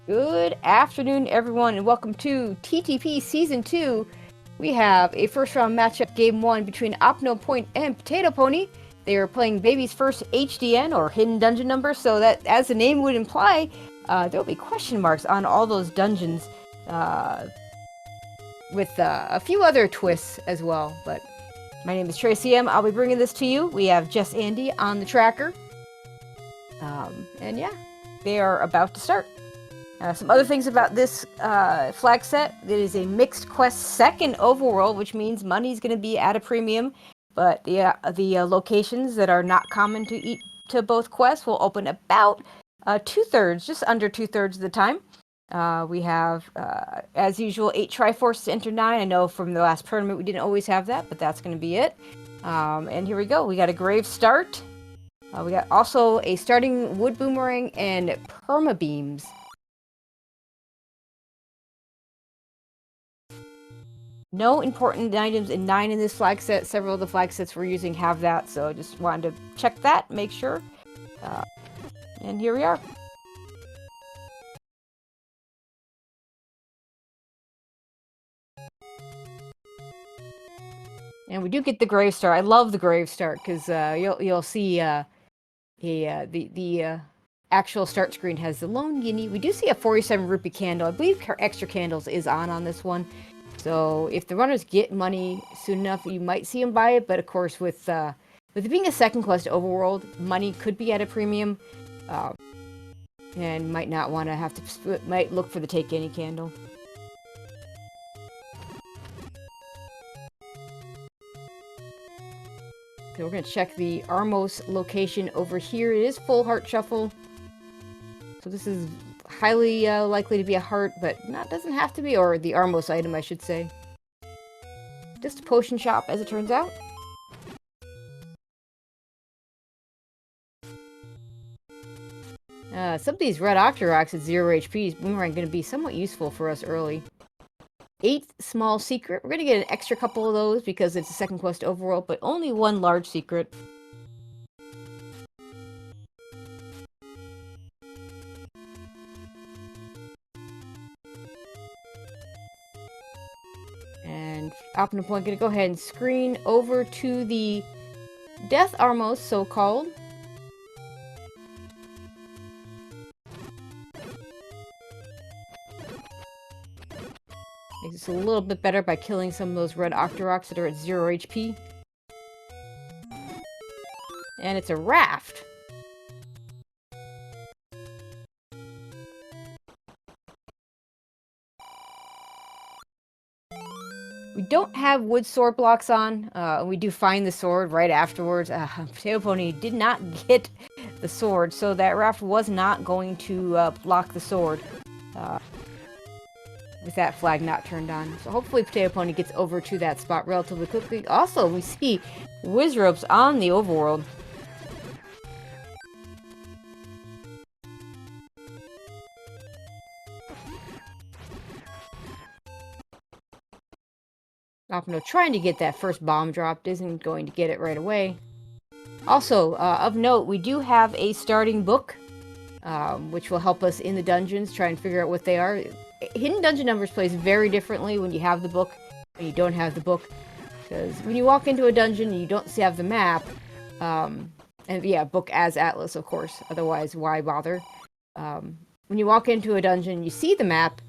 Good afternoon, everyone, and welcome to TTP Season 2. We have a first round matchup, Game 1, between OpnoPoint and Potato Pony. They are playing Baby's first HDN, or Hidden Dungeon Number, so that, as the name would imply, there will be question marks on all those dungeons, with a few other twists as well. But my name is Tracy M. I'll be bringing this to you. We have Jess Andy on the tracker. And yeah, they are about to start. Some other things about this flag set: it is a mixed quest second overworld, which means money's going to be at a premium, but the locations that are not common to both quests will open about 2/3, just under 2/3 of the time. We have, as usual, 8 Triforce to enter 9. I know from the last tournament we didn't always have that, but that's going to be it. And here we go. We got a grave start. We got also a starting wood boomerang and perma beams. No important items in 9 in this flag set. Several of the flag sets we're using have that, so just wanted to check that, make sure. And here we are. And we do get the grave start. I love the grave start because you'll see the actual start screen has the lone guinea. We do see a 47 rupee candle. I believe extra candles is on this one. So if the runners get money soon enough, you might see them buy it. But of course, with it being a second quest overworld, money could be at a premium, and might not want to have to. Might look for the take any candle. Okay, we're gonna check the Armos location over here. It is full heart shuffle, so this is highly likely to be a heart, but doesn't have to be, or the Armos item, I should say. Just a potion shop, as it turns out. Some of these red Octoroks at 0 HP is Boomerang going to be somewhat useful for us early. 8 small secret. We're going to get an extra couple of those because it's a second quest overworld, but only 1 large secret. And OpnoPoint going to go ahead and screen over to the Death Armos, so-called. Makes it a little bit better by killing some of those red Octoroks that are at 0 HP. And it's a raft. We don't have wood sword blocks on. We do find the sword right afterwards. Potato Pony did not get the sword, so that raft was not going to block the sword. With that flag not turned on. So hopefully Potato Pony gets over to that spot relatively quickly. Also, we see Wizropes on the overworld. Opno trying to get that first bomb dropped, isn't going to get it right away. Also, of note, we do have a starting book, which will help us in the dungeons, try and figure out what they are. Hidden Dungeon Numbers plays very differently when you have the book and you don't have the book. Because when you walk into a dungeon and you don't have the map, and yeah, book as Atlas, of course, otherwise why bother? When you walk into a dungeon, you see the map,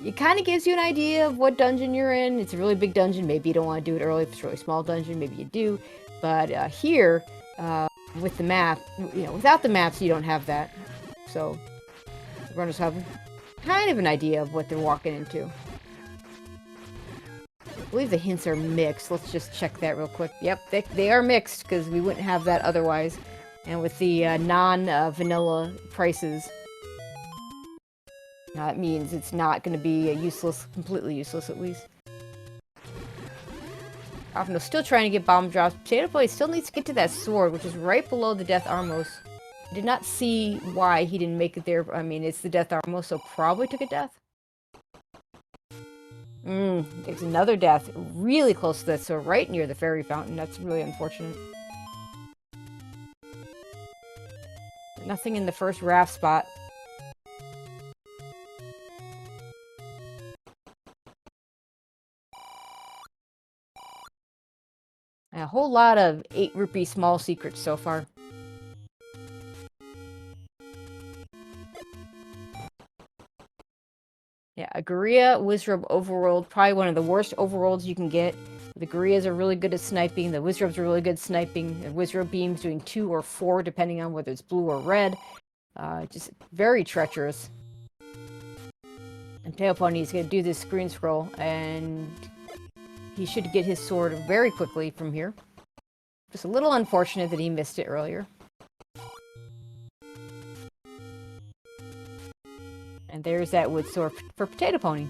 it kind of gives you an idea of what dungeon you're in. It's a really big dungeon, maybe you don't want to do it early. If it's a really small dungeon, maybe you do. But here, with the map, without the maps, you don't have that. So, runners have kind of an idea of what they're walking into. I believe the hints are mixed. Let's just check that real quick. Yep, they are mixed, because we wouldn't have that otherwise. And with the non-vanilla prices, it means it's not going to be useless, completely useless at least. Opno still trying to get bomb drops. Potato Boy still needs to get to that sword, which is right below the Death Armos. I did not see why he didn't make it there. I mean, it's the Death Armos, so probably took a death. There's another death really close to that, so right near the fairy fountain. That's really unfortunate. Nothing in the first raft spot. whole lot of 8 rupee small secrets so far. Yeah, a Guria Wizrobe Overworld, probably one of the worst overworlds you can get. The Gurias are really good at sniping, the Wizrobes are really good at sniping, the Wizrobe Beam's doing 2 or 4 depending on whether it's blue or red. Just very treacherous. And Potato Pony is going to do this screen scroll, and he should get his sword very quickly from here. Just a little unfortunate that he missed it earlier. And there's that wood sword for Potato Pony.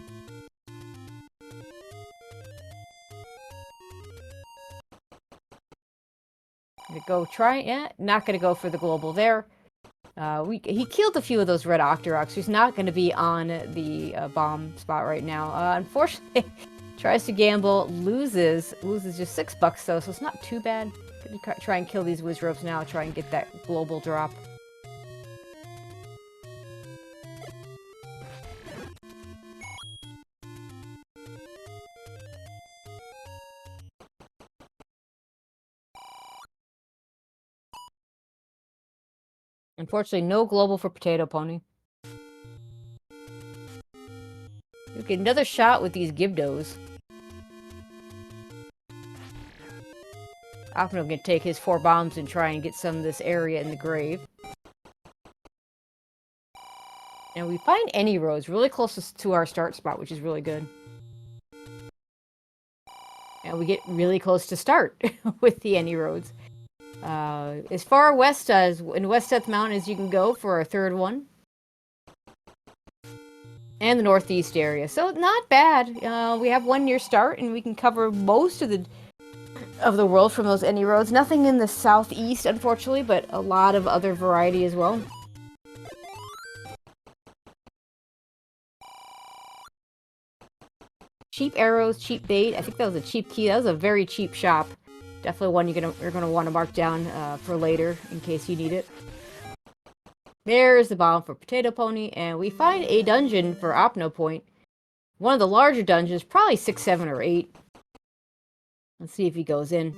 Gonna go try, yeah, not gonna go for the global there. He killed a few of those red Octoroks. He's not gonna be on the bomb spot right now. Unfortunately, tries to gamble, loses just $6 though, so it's not too bad. Gonna try and kill these Wizrobes now, try and get that global drop. Unfortunately, no global for Potato Pony. Okay, another shot with these Gibdos. Opno gonna take his 4 bombs and try and get some of this area in the grave. And we find any roads really close to our start spot, which is really good. And we get really close to start with the any roads. As far west as in West Death Mountain as you can go for our 3rd one. And the northeast area. So not bad. We have 1 near start and we can cover most of the world from those any roads. Nothing in the southeast, unfortunately, but a lot of other variety as well. Cheap arrows, cheap bait. I think that was a cheap key. That was a very cheap shop. Definitely one you're gonna want to mark down for later in case you need it. There's the bomb for Potato Pony, and we find a dungeon for OpnoPoint. One of the larger dungeons, probably 6, 7, or 8. Let's see if he goes in.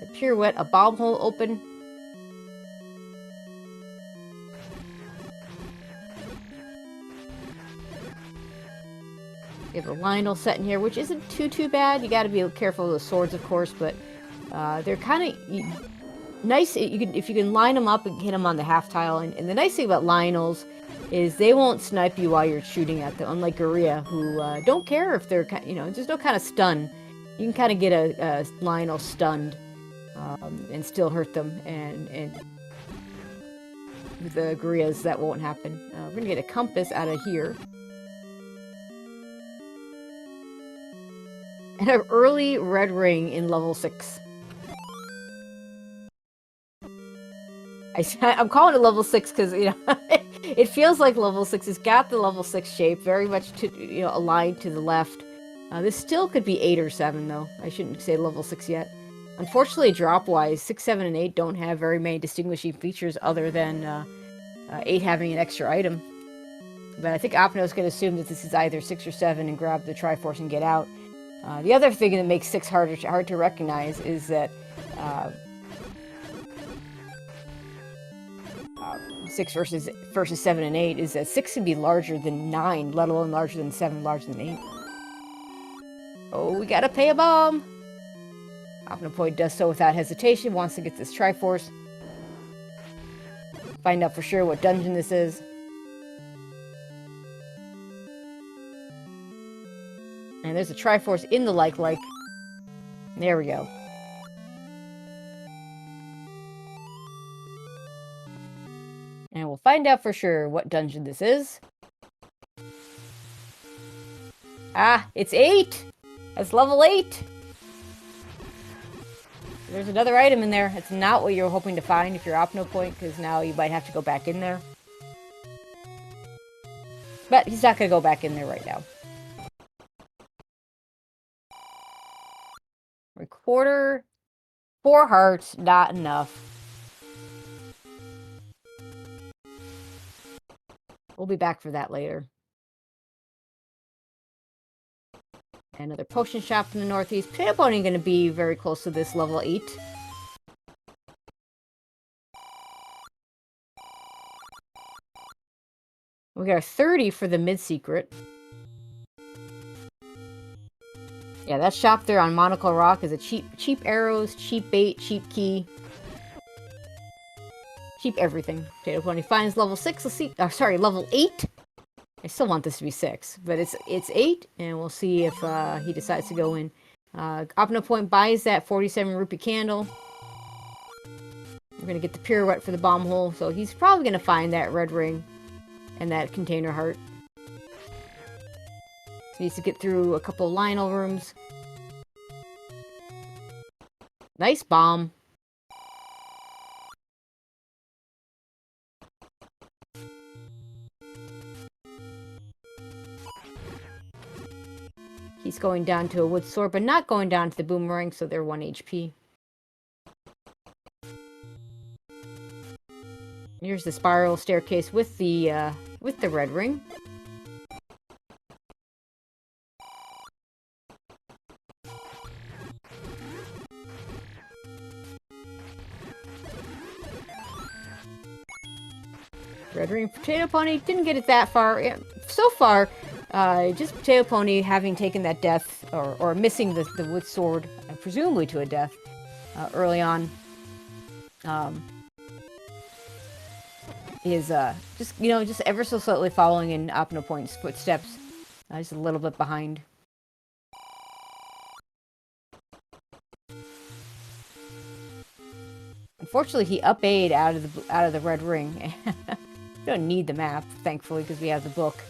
A pirouette, a bomb hole open. We have a Lionel set in here, which isn't too bad. You got to be careful of the swords, of course, but they're kind of nice. If you can line them up and hit them on the half tile. And the nice thing about Lionels is they won't snipe you while you're shooting at them, unlike Guria, who don't care if they're, there's no kind of stun. You can kind of get a Lionel stunned and still hurt them, and with the Gurias, that won't happen. We're going to get a compass out of here. And an early red ring in level 6. I'm calling it level 6 because, it feels like level 6. It's got the level 6 shape, very much aligned to the left. This still could be 8 or 7, though. I shouldn't say level 6 yet. Unfortunately, drop-wise, 6, 7, and 8 don't have very many distinguishing features other than 8 having an extra item. But I think Opno's going to assume that this is either 6 or 7 and grab the Triforce and get out. The other thing that makes 6 hard to recognize is that 6 versus 7 and 8 is that 6 can be larger than 9, let alone larger than 7, larger than 8. Oh, we gotta pay a bomb! OpnoPoint does so without hesitation, wants to get this Triforce. Find out for sure what dungeon this is. And there's a Triforce in the like. There we go. And we'll find out for sure what dungeon this is. Ah, it's 8! That's level 8! There's another item in there. It's not what you're hoping to find if you're OpnoPoint, because now you might have to go back in there. But he's not going to go back in there right now. Recorder, 4 hearts, not enough. We'll be back for that later. Another potion shop in the northeast. Potato Pony going to be very close to this level 8. We got a 30 for the mid-secret. Yeah, that shop there on Monocle Rock is a cheap arrows, cheap bait, cheap key. Cheap everything. Potato Pony finds level 6. Let's see. Oh, sorry, level 8. I still want this to be 6, but it's 8, and we'll see if he decides to go in. OpnoPoint buys that 47 rupee candle. We're gonna get the pirouette for the bomb hole, so he's probably gonna find that red ring and that container heart. So he needs to get through a couple of Lionel rooms. Nice bomb. He's going down to a wood sword, but not going down to the boomerang, so they're 1 HP. Here's the spiral staircase with the red ring. Red ring Potato Pony didn't get it that far. Yeah, so far, just Potato Pony having taken that death, or missing the wood sword, presumably to a death, early on, is just ever so slightly following in OpnoPoint's footsteps. Just a little bit behind. Unfortunately, he up-A'd out of the red ring. We don't need the map, thankfully, because we have the book.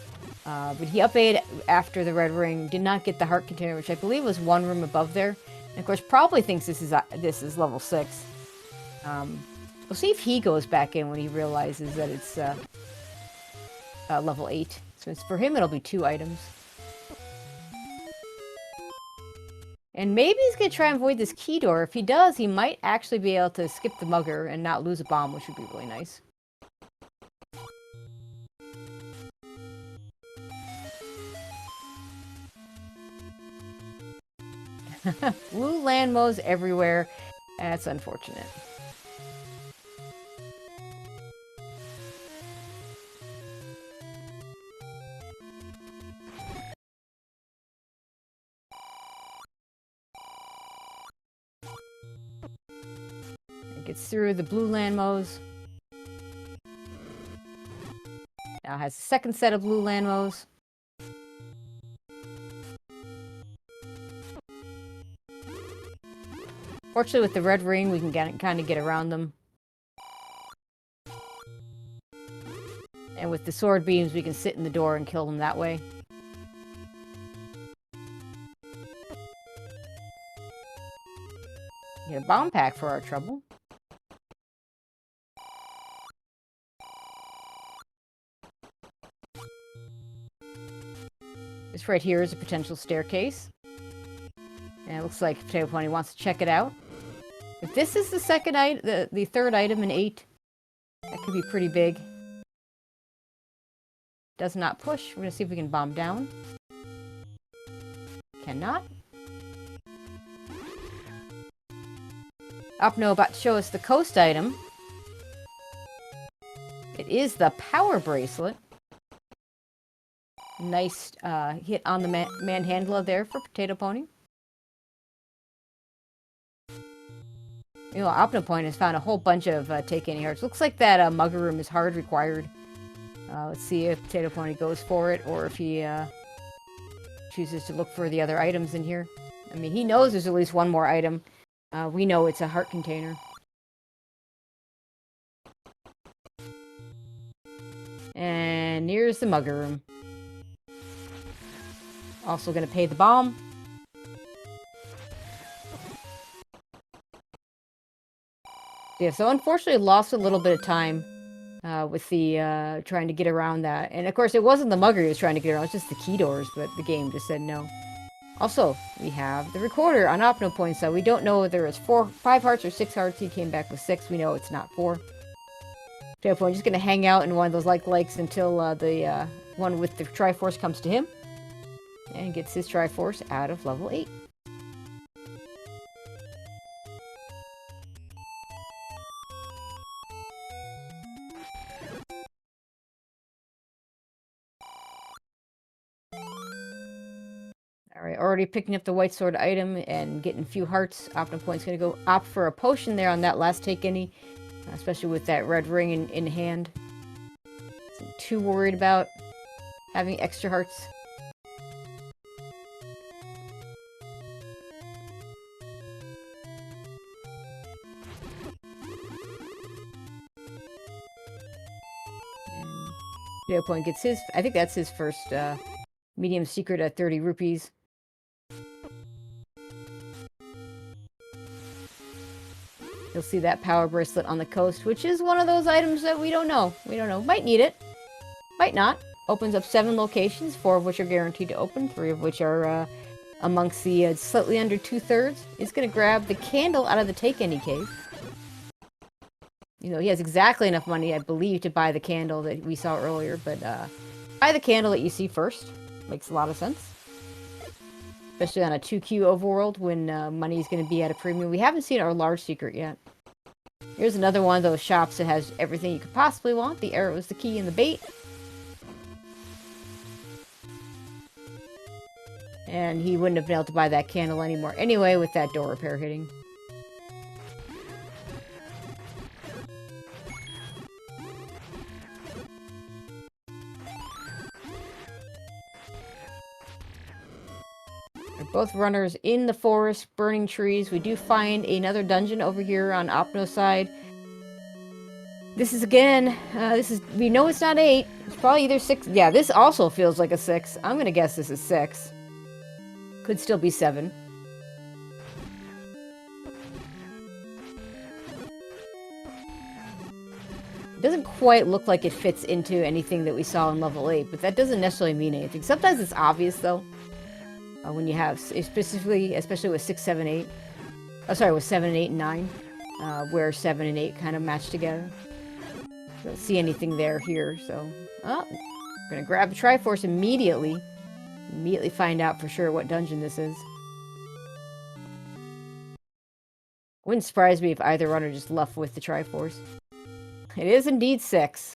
But he up-A'd after the red ring, did not get the heart container, which I believe was 1 room above there. And of course, probably thinks this is level 6. We'll see if he goes back in when he realizes that it's level 8. So for him, it'll be 2 items. And maybe he's going to try and avoid this key door. If he does, he might actually be able to skip the mugger and not lose a bomb, which would be really nice. Blue landmos everywhere. That's unfortunate. It gets through the blue landmos. Now has a second set of blue landmos. Fortunately, with the red ring, we can kind of get around them. And with the sword beams, we can sit in the door and kill them that way. Get a bomb pack for our trouble. This right here is a potential staircase. And it looks like Potato Pony wants to check it out. If this is the second item, the third item in 8, that could be pretty big. Does not push. We're going to see if we can bomb down. Cannot. Opno about to show us the coast item. It is the power bracelet. Nice hit on the manhandler there for Potato Pony. You know, OpnoPoint has found a whole bunch of take any hearts. Looks like that mugger room is hard required. Let's see if Potato Pony goes for it, or if he chooses to look for the other items in here. I mean, he knows there's at least one more item. We know it's a heart container. And here's the mugger room. Also gonna pay the bomb. Yeah, so unfortunately lost a little bit of time with the trying to get around that. And of course it wasn't the mugger he was trying to get around, it's just the key doors, but the game just said no. Also, we have the recorder on OpnoPoint, so we don't know whether it's 5 hearts or 6 hearts. He came back with 6. We know it's not 4. Potato just gonna hang out in one of those likes until the one with the Triforce comes to him. And gets his Triforce out of level 8. Alright, already picking up the white sword item and getting a few hearts. OpnoPoint's going to go opt for a potion there on that last take any, especially with that red ring in hand. Isn't too worried about having extra hearts. And Point gets his, I think that's his first medium secret at 30 rupees. You'll see that power bracelet on the coast, which is one of those items that we don't know. We don't know. Might need it. Might not. Opens up 7 locations, 4 of which are guaranteed to open, 3 of which are amongst the slightly under 2/3. It's going to grab the candle out of the Take Any cave. You know, he has exactly enough money, I believe, to buy the candle that we saw earlier, but buy the candle that you see first. Makes a lot of sense. Especially on a 2Q overworld when money is going to be at a premium. We haven't seen our large secret yet. Here's another one of those shops that has everything you could possibly want. The arrows, the key, and the bait. And he wouldn't have been able to buy that candle anymore anyway with that door repair hitting. Both runners in the forest, burning trees. We do find another dungeon over here on Opno's side. This is again, we know it's not 8. It's probably either 6. Yeah, this also feels like a 6. I'm gonna guess this is 6. Could still be 7. It doesn't quite look like it fits into anything that we saw in level 8, but that doesn't necessarily mean anything. Sometimes it's obvious though. When you have, especially with 6, 7, 8. Oh, sorry, with 7, 8, and 9. Where 7 and 8 kind of match together. Don't see anything there here, so... Oh, we're gonna grab the Triforce immediately. Immediately find out for sure what dungeon this is. Wouldn't surprise me if either runner just left with the Triforce. It is indeed 6.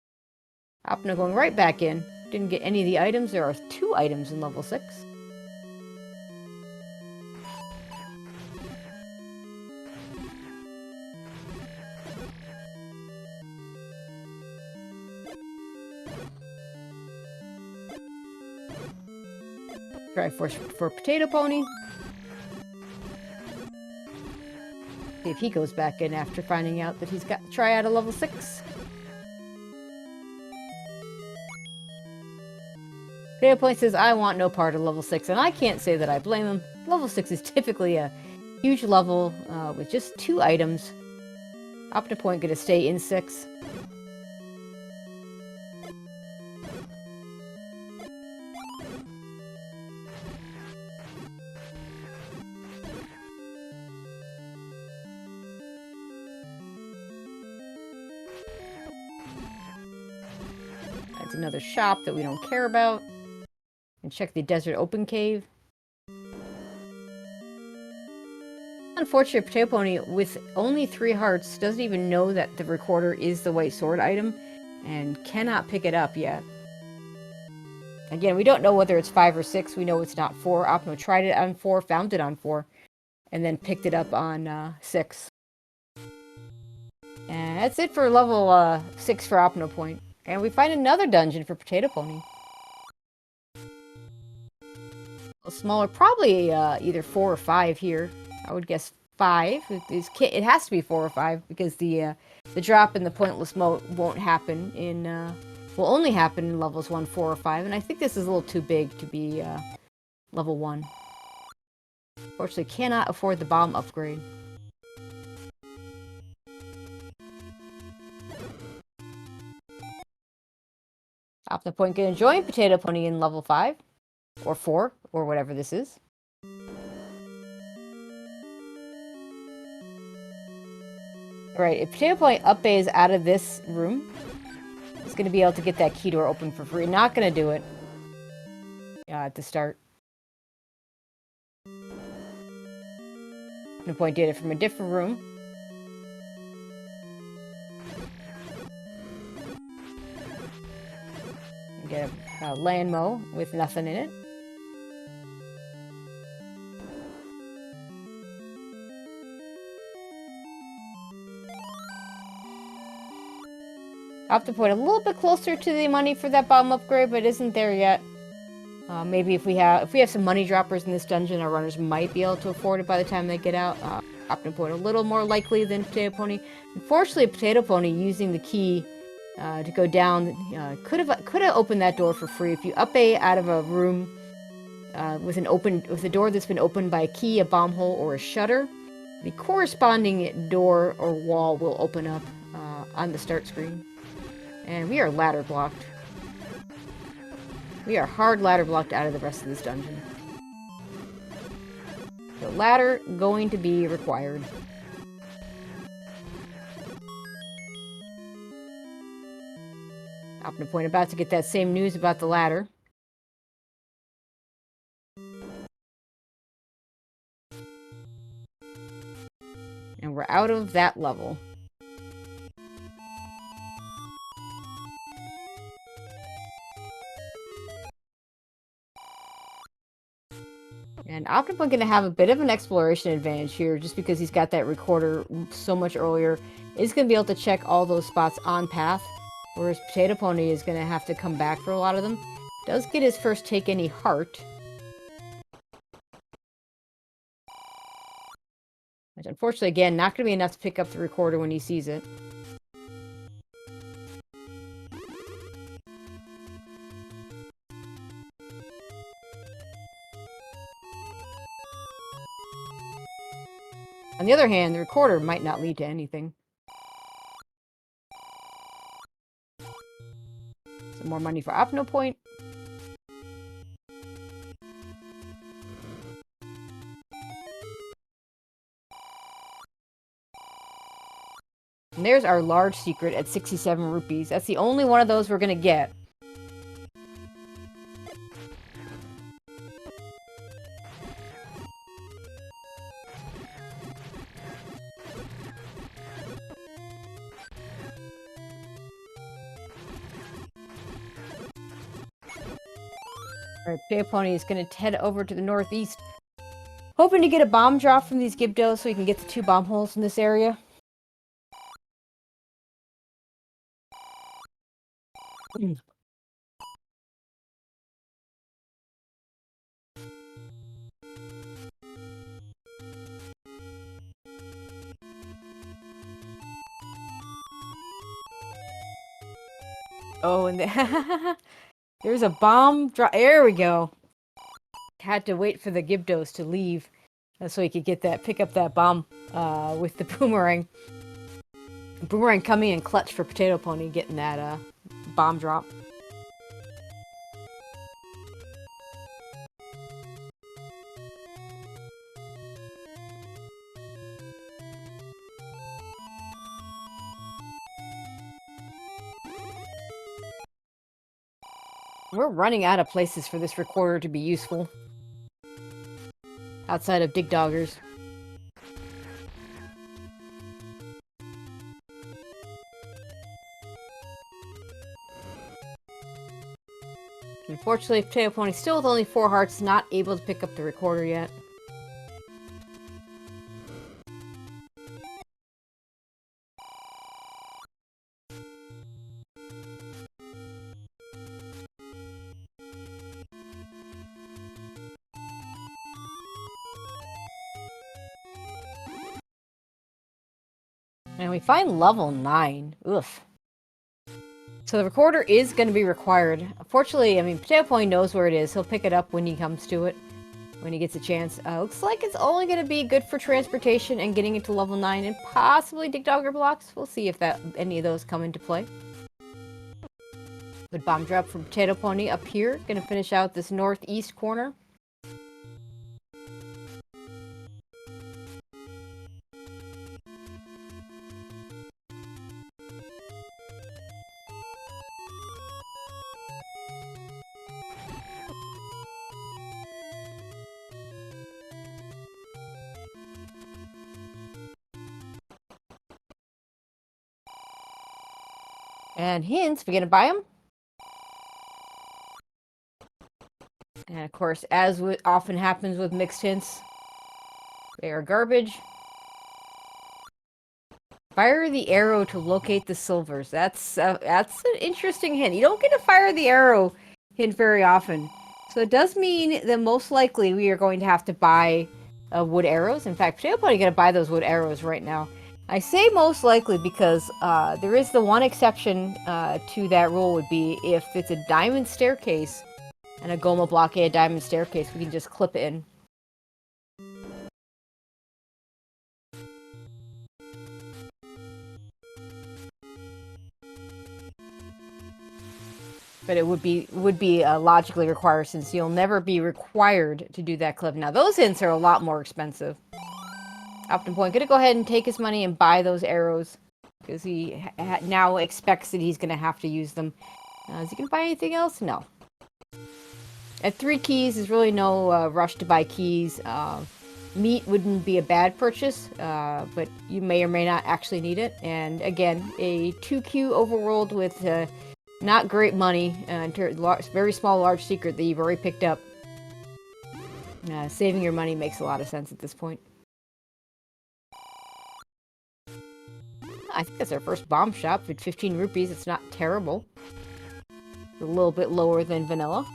Opno going right back in. Didn't get any of the items. There are 2 items in level 6. Triforce for Potato Pony. See if he goes back in after finding out that he's got to try out a level 6. Potato Pony says, I want no part of level 6, and I can't say that I blame him. Level 6 is typically a huge level with just 2 items. OpnoPoint gonna stay in 6. That's another shop that we don't care about. And check the Desert Open Cave. Unfortunate Potato Pony, with only 3 hearts, doesn't even know that the recorder is the white sword item and cannot pick it up yet. Again, we don't know whether it's 5 or 6. We know it's not 4. Opno tried it on 4, found it on 4, and then picked it up on 6. And that's it for level 6 for OpnoPoint. And we find another dungeon for Potato Pony. A smaller, probably either 4 or 5 here. I would guess 5. It has to be 4 or 5 because the drop in the pointless mode won't happen in will only happen in levels 1, 4, or 5. And I think this is a little too big to be level 1. Unfortunately, cannot afford the bomb upgrade. OpnoPoint can join Potato Pony in level 5. Or 4, or whatever this is. Alright, if Potato Pony upbays out of this room, it's going to be able to get that key door open for free. Not going to do it at the start. OpnoPoint did it from a different room. Get a land mow with nothing in it. OpnoPoint a little bit closer to the money for that bomb upgrade, but isn't there yet. Maybe if we have some money droppers in this dungeon, our runners might be able to afford it by the time they get out. OpnoPoint a little more likely than Potato Pony. Unfortunately, Potato Pony using the key to go down could have opened that door for free. If you up A out of a room with a door that's been opened by a key, a bomb hole, or a shutter, the corresponding door or wall will open up on the start screen. And we are ladder blocked. We are hard ladder blocked out of the rest of this dungeon. So ladder going to be required. OpnoPoint about to get that same news about the ladder. And we're out of that level. And OpnoPoint going to have a bit of an exploration advantage here just because he's got that recorder so much earlier. He's going to be able to check all those spots on path, whereas Potato Pony is going to have to come back for a lot of them. Does get his first take any heart. Which unfortunately, again, not going to be enough to pick up the recorder when he sees it. On the other hand, the recorder might not lead to anything. Some more money for OpnoPoint. And there's our large secret at 67 rupees. That's the only one of those we're going to get. Alright, Potato Pony is going to head over to the northeast. Hoping to get a bomb drop from these Gibdos so we can get the 2 bomb holes in this area. Oh, and there's a bomb drop. There we go. Had to wait for the Gibdos to leave so he could get that, pick up that bomb with the boomerang. Boomerang coming in clutch for Potato Pony getting that bomb drop. We're running out of places for this recorder to be useful. Outside of Dig Doggers. Unfortunately, Potato Pony still with only 4 hearts, not able to pick up the recorder yet. And we find level 9. Oof. So the recorder is going to be required. Unfortunately, I mean, Potato Pony knows where it is. He'll pick it up when he comes to it, when he gets a chance. Looks like it's only going to be good for transportation and getting it to level 9 and possibly Dig Dogger blocks. We'll see if any of those come into play. Good bomb drop from Potato Pony up here. Going to finish out this northeast corner. And hints, we're gonna buy them. And of course, as often happens with mixed hints, they are garbage. Fire the arrow to locate the silvers. That's an interesting hint. You don't get a fire the arrow hint very often. So it does mean that most likely we are going to have to buy wood arrows. In fact, I'm probably going to buy those wood arrows right now. I say most likely because there is the one exception to that rule would be if it's a diamond staircase and a Goma blockade diamond staircase, we can just clip it in. But it would be logically required since you'll never be required to do that clip. Now those hints are a lot more expensive. OpnoPoint gonna go ahead and take his money and buy those arrows because he now expects that he's gonna have to use them. Is he gonna buy anything else? No. At 3 keys, there's really no rush to buy keys. Meat wouldn't be a bad purchase, but you may or may not actually need it. And again, a 2Q overworld with not great money, very small, large secret that you've already picked up. Saving your money makes a lot of sense at this point. I think that's our first bomb shop at 15 rupees. It's not terrible. It's a little bit lower than vanilla.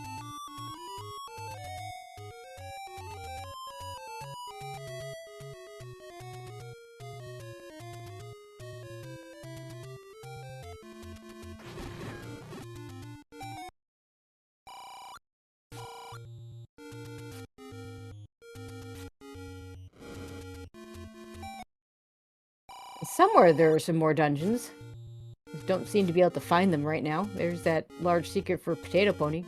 Somewhere there are some more dungeons. Just don't seem to be able to find them right now. There's that large secret for Potato Pony.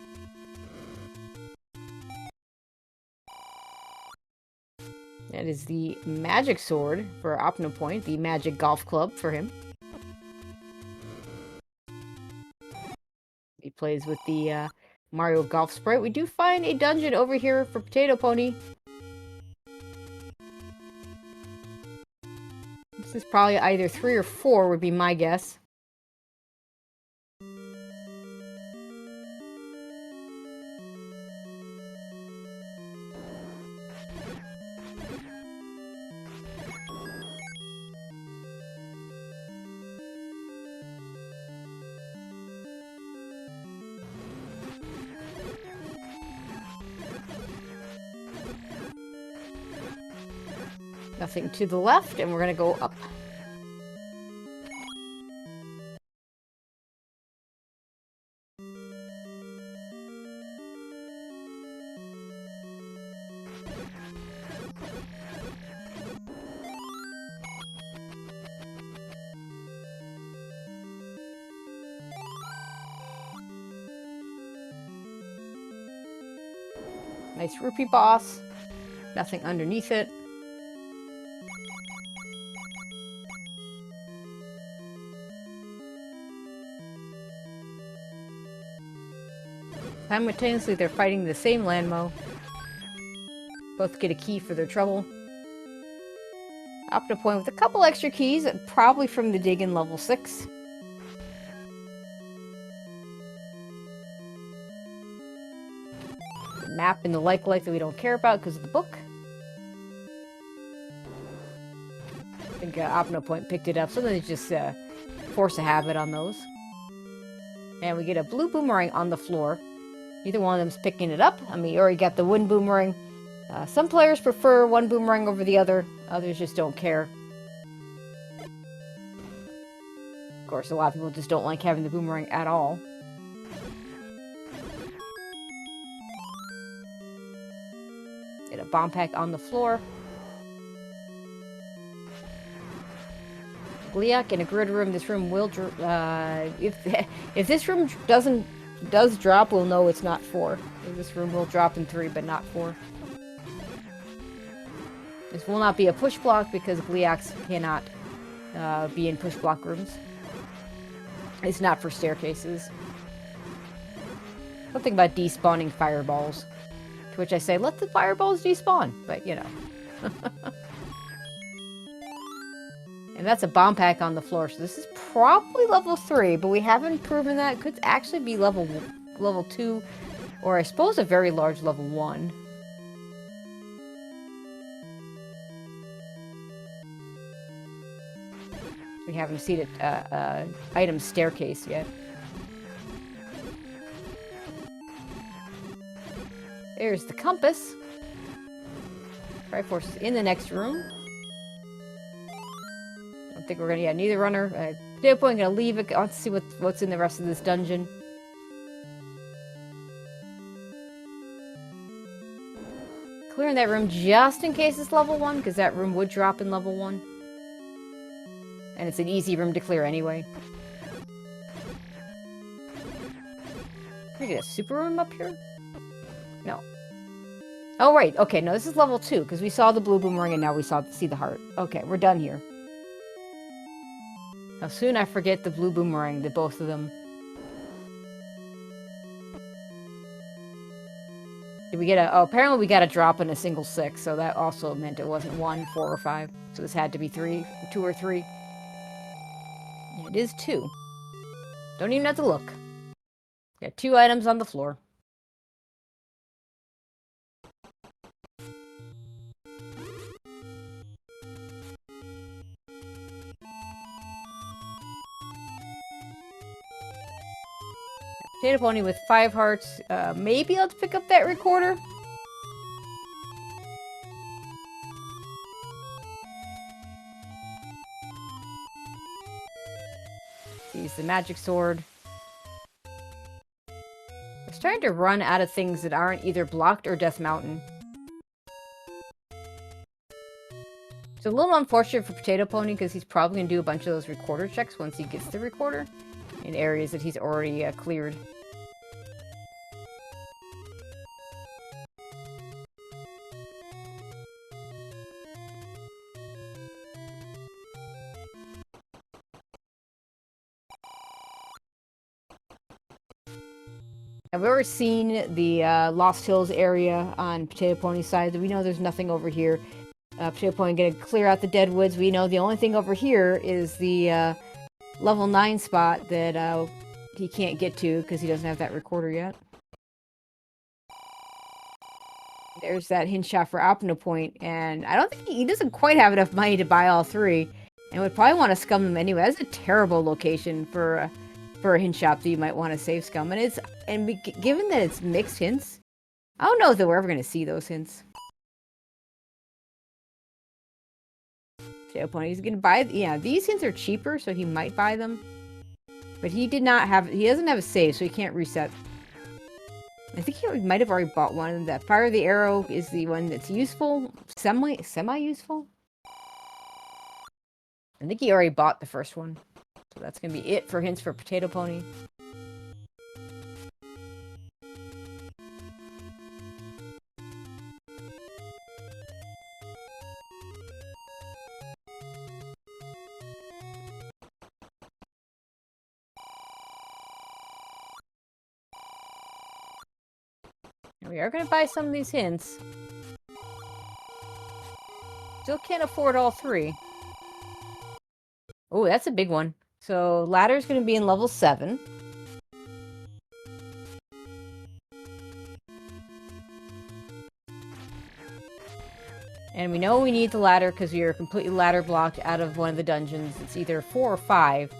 That is the magic sword for OpnoPoint, the magic golf club for him. He plays with the Mario Golf sprite. We do find a dungeon over here for Potato Pony. This is probably either 3 or 4 would be my guess. Nothing to the left, and we're gonna go up. Nice rupee boss. Nothing underneath it. Simultaneously, they're fighting the same landmo. Both get a key for their trouble. OpnoPoint with a couple extra keys, probably from the dig in level 6. The map and the like that we don't care about because of the book. I think OpnoPoint picked it up. Sometimes just force a habit on those. And we get a blue boomerang on the floor. Either one of them's picking it up. I mean, you already got the wooden boomerang. Some players prefer one boomerang over the other. Others just don't care. Of course, a lot of people just don't like having the boomerang at all. Get a bomb pack on the floor. Gliak in a grid room. This room will if this room does drop, we'll know it's not 4. This room will drop in 3, but not 4. This will not be a push block because Gliaks cannot be in push block rooms. It's not for staircases. Something about despawning fireballs. To which I say, let the fireballs despawn. But, you know. And that's a bomb pack on the floor, so this is probably level 3, but we haven't proven that. It could actually be level 2, or I suppose a very large level 1. We haven't seen it, item staircase yet. There's the compass. Triforce is in the next room. I don't think we're gonna, neither runner. Potato-Point gonna leave it. Let's see what's in the rest of this dungeon. Clearing that room just in case it's level 1, because that room would drop in level 1. And it's an easy room to clear anyway. Can I get a super room up here? No. Oh, right. Okay, no, this is level 2, because we saw the blue boomerang and now we see the heart. Okay, we're done here. How soon I forget the blue boomerang, the both of them. Did we get a... Oh, apparently we got a drop in a single 6, so that also meant it wasn't 1, 4, or 5. So this had to be 2 or 3. It is 2. Don't even have to look. Got 2 items on the floor. Potato Pony with 5 hearts. Maybe let's pick up that recorder. Use the magic sword. We're starting to run out of things that aren't either blocked or Death Mountain. It's a little unfortunate for Potato Pony because he's probably going to do a bunch of those recorder checks once he gets the recorder in areas that he's already cleared. I've already seen the Lost Hills area on Potato Pony's side. We know there's nothing over here. Potato Pony gonna clear out the Deadwoods. We know the only thing over here is the level 9 spot that he can't get to because he doesn't have that recorder yet. There's that hint shot for OpnoPoint, and I don't think he doesn't quite have enough money to buy all 3, and would probably want to scum them anyway. That's a terrible location for a hint shop that you might want to save scum, and given that it's mixed hints, I don't know if we're ever going to see those hints. Potato Pony is going to buy, these hints are cheaper, so he might buy them, but he doesn't have a save, so he can't reset. I think he might have already bought one. That Fire the Arrow is the one that's useful, semi-useful. I think he already bought the first one. So that's going to be it for hints for Potato Pony. We are going to buy some of these hints. Still can't afford all 3. Oh, that's a big one. So, ladder's going to be in level 7. And we know we need the ladder because we are completely ladder blocked out of one of the dungeons. It's either 4 or 5.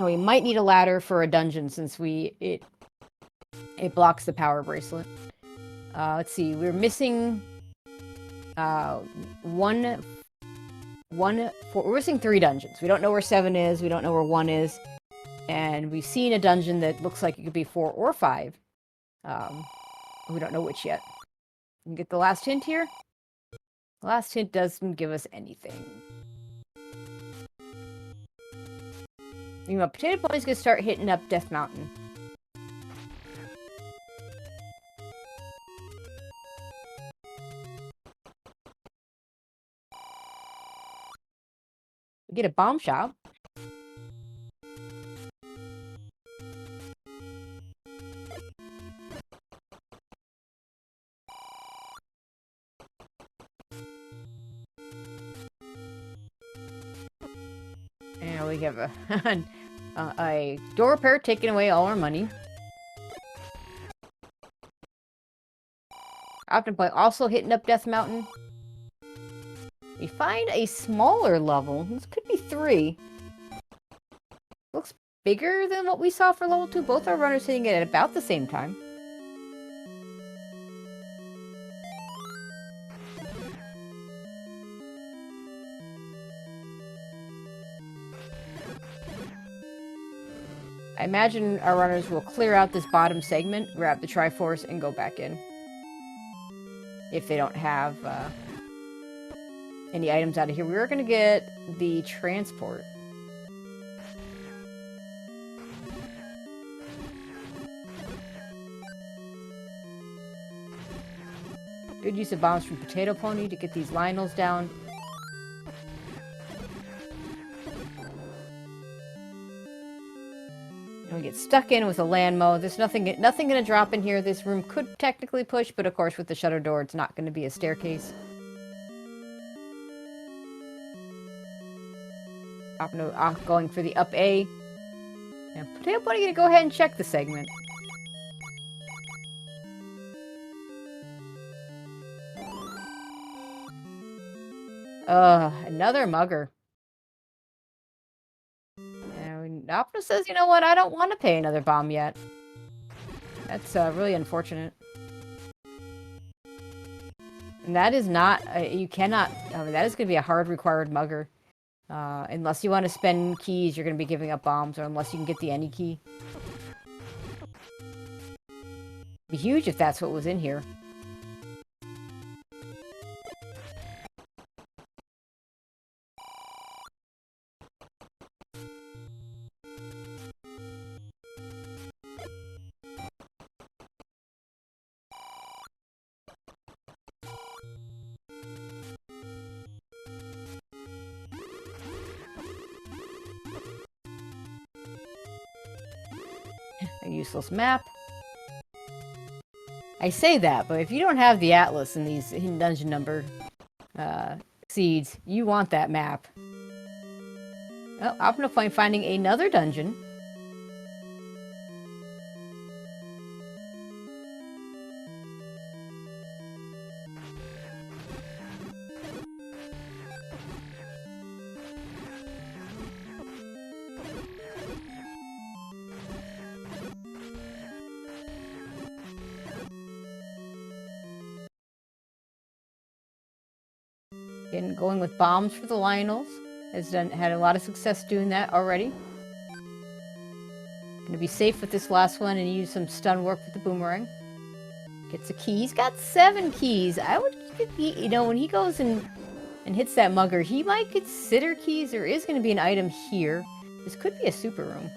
We might need a ladder for a dungeon since it blocks the power bracelet. Let's see, we're missing we're missing 3 dungeons. We don't know where 7 is, we don't know where 1 is, and we've seen a dungeon that looks like it could be 4 or 5. We don't know which yet. You can get the last hint here. The last hint doesn't give us anything. You know, Potato Pony's gonna start hitting up Death Mountain. We get a bomb shop. we have a, a door repair taking away all our money. OpnoPoint also hitting up Death Mountain. We find a smaller level. This could be 3. Looks bigger than what we saw for level 2. Both our runners hitting it at about the same time. I imagine our runners will clear out this bottom segment, grab the Triforce, and go back in. If they don't have any items out of here. We're going to get the transport. Good use of bombs from Potato Pony to get these Lionels down. And we get stuck in with a land mow. There's nothing going to drop in here. This room could technically push, but of course with the shutter door, it's not going to be a staircase. Opno going for the up A. And Potato Pony going to go ahead and check the segment. Another mugger. And Opno says, you know what, I don't want to pay another bomb yet. That's really unfortunate. And that is not, you cannot, I mean, that is going to be a hard required mugger. Unless you want to spend keys, you're going to be giving up bombs, or unless you can get the any key. It'd be huge if that's what was in here. A useless map. I say that, but if you don't have the atlas in these hidden dungeon number seeds, you want that map. Oh, OpnoPoint finding another dungeon. Again, going with bombs for the Lionels. Has had a lot of success doing that already. Gonna be safe with this last one and use some stun work with the boomerang. Gets a key. He's got 7 keys. I would, you know, when he goes and hits that mugger, he might consider keys. There is going to be an item here. This could be a super room.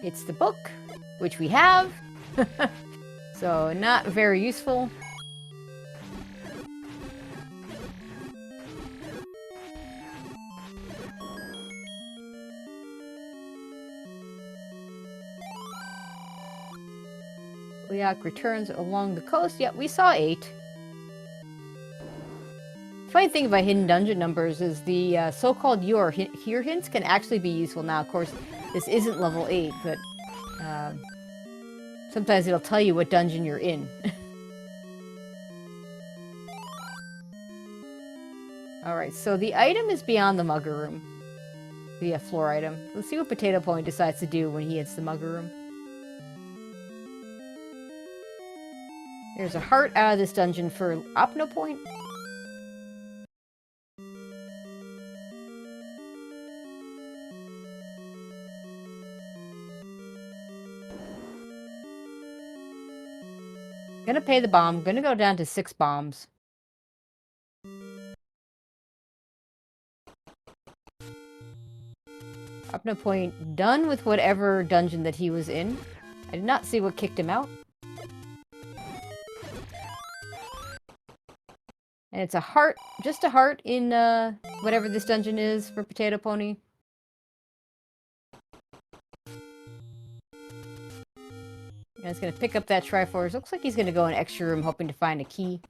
It's the book, which we have. So, not very useful. Leok returns along the coast. Yeah, we saw 8. Funny thing about hidden dungeon numbers is the so-called here hints can actually be useful now. Of course, this isn't level 8, but sometimes it'll tell you what dungeon you're in. Alright, so the item is beyond the mugger room. The floor item. Let's see what Potato Point decides to do when he hits the mugger room. There's a heart out of this dungeon for OpnoPoint. Gonna pay the bomb. Gonna go down to 6 bombs. OpnoPoint done with whatever dungeon that he was in. I did not see what kicked him out. And it's a heart, just a heart in whatever this dungeon is for Potato Pony. And he's going to pick up that Triforce. Looks like he's going to go in extra room hoping to find a key.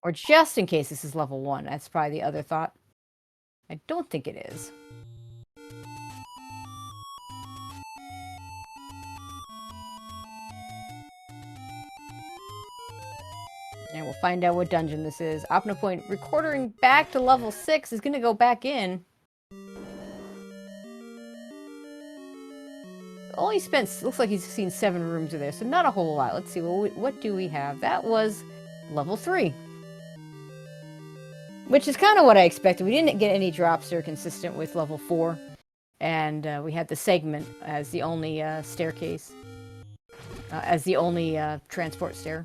Or just in case this is level 1. That's probably the other thought. I don't think it is. And we'll find out what dungeon this is. OpnoPoint recording back to level 6 is going to go back in. Only spent, looks like he's seen 7 rooms of this, so not a whole lot. Let's see, well, what do we have? That was level 3. Which is kind of what I expected. We didn't get any drops that are consistent with level 4. And we had the segment as the only staircase. As the only transport stair.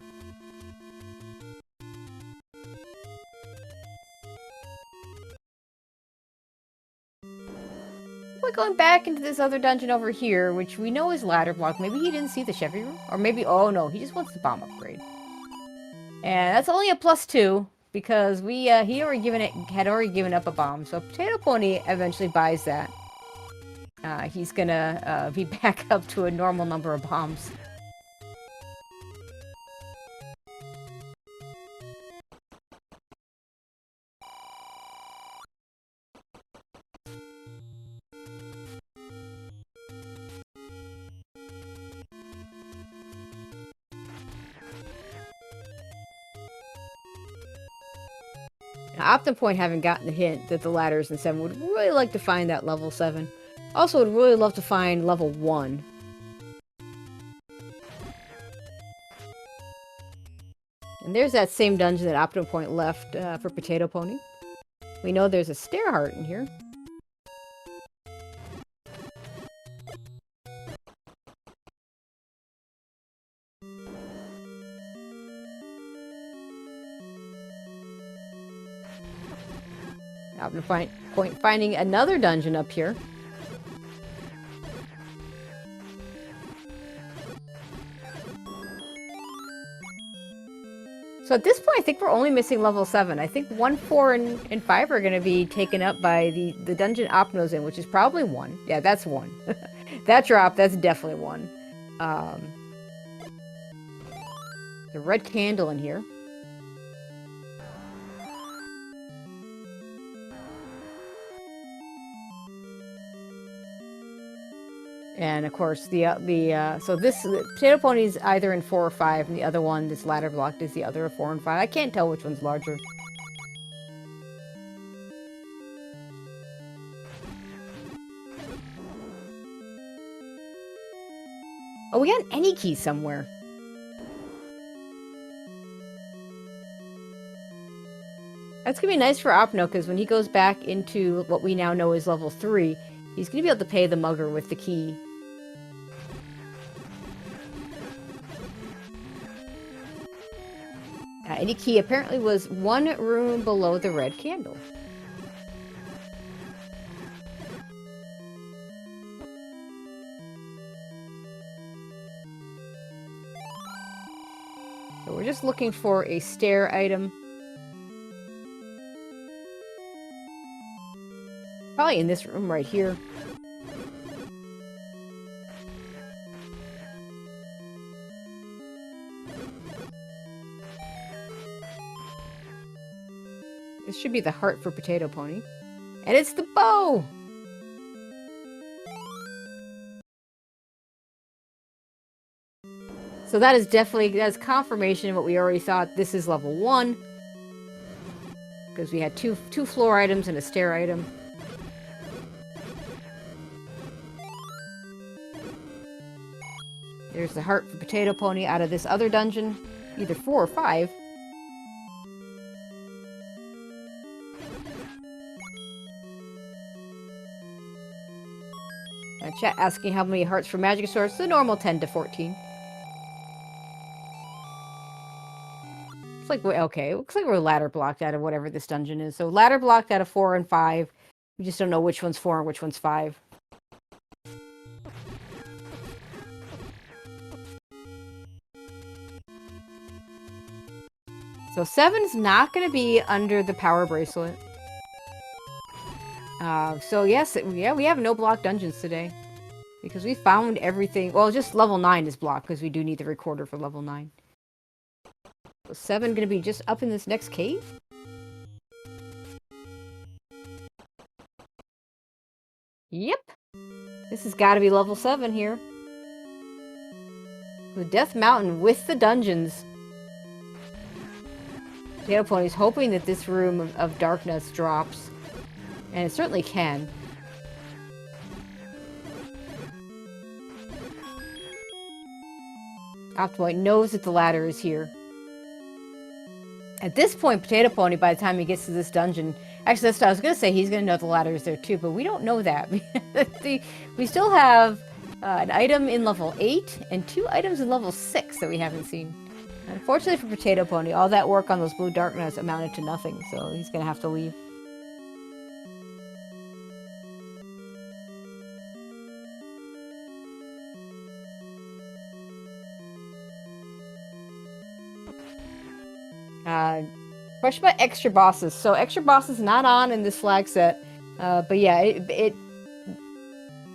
We're going back into this other dungeon over here, which we know is ladder block. Maybe he didn't see the Chevy room? Or maybe, oh no, he just wants the bomb upgrade. And that's only a +2, because we had already given up a bomb. So Potato Pony eventually buys that. He's gonna be back up to a normal number of bombs. Now, OpnoPoint, having gotten the hint that the ladder is in 7, would really like to find that level 7. Also, would really love to find level 1. And there's that same dungeon that OpnoPoint left for Potato Pony. We know there's a stair heart in here. OpnoPoint finding another dungeon up here. So at this point, I think we're only missing level 7. I think 1, 4, and 5 are going to be taken up by the dungeon Opno's in, which is probably 1. Yeah, that's 1. That drop, that's definitely 1. The red candle in here. And of course, so this Potato Pony is either in 4 or 5, and the other one, this ladder blocked, is the other of 4 and 5. I can't tell which one's larger. Oh, we got an any key somewhere. That's gonna be nice for Opno, because when he goes back into what we now know is level 3, he's gonna be able to pay the mugger with the key. Any key apparently was 1 room below the red candle. So we're just looking for a stair item. Probably in this room right here. This should be the heart for Potato Pony. And it's the bow! So that is that's confirmation of what we already thought. This is level 1. Because we had two floor items and a stair item. There's the heart for Potato Pony out of this other dungeon. Either 4 or 5. Chat asking how many hearts for Magic Source. The normal 10 to 14. It's like, okay, it looks like we're ladder blocked out of whatever this dungeon is. So ladder blocked out of 4 and 5. We just don't know which one's 4 and which one's 5. So 7's not going to be under the power bracelet. So yes, yeah, we have no blocked dungeons today. Because we found everything. Well, just level 9 is blocked, because we do need the recorder for level 9. So 7 gonna be just up in this next cave? Yep. This has got to be level 7 here. The Death Mountain with the dungeons. Potato Pony's hoping that this room of darkness drops. And it certainly can. OpnoPoint knows that the ladder is here. At this point, Potato Pony, by the time he gets to this dungeon... Actually, that's what I was going to say. He's going to know the ladder is there too, but we don't know that. We still have an item in level 8 and 2 items in level 6 that we haven't seen. Unfortunately for Potato Pony, all that work on those blue darkness amounted to nothing, so he's going to have to leave. Question about extra bosses. So extra bosses not on in this flag set, but yeah,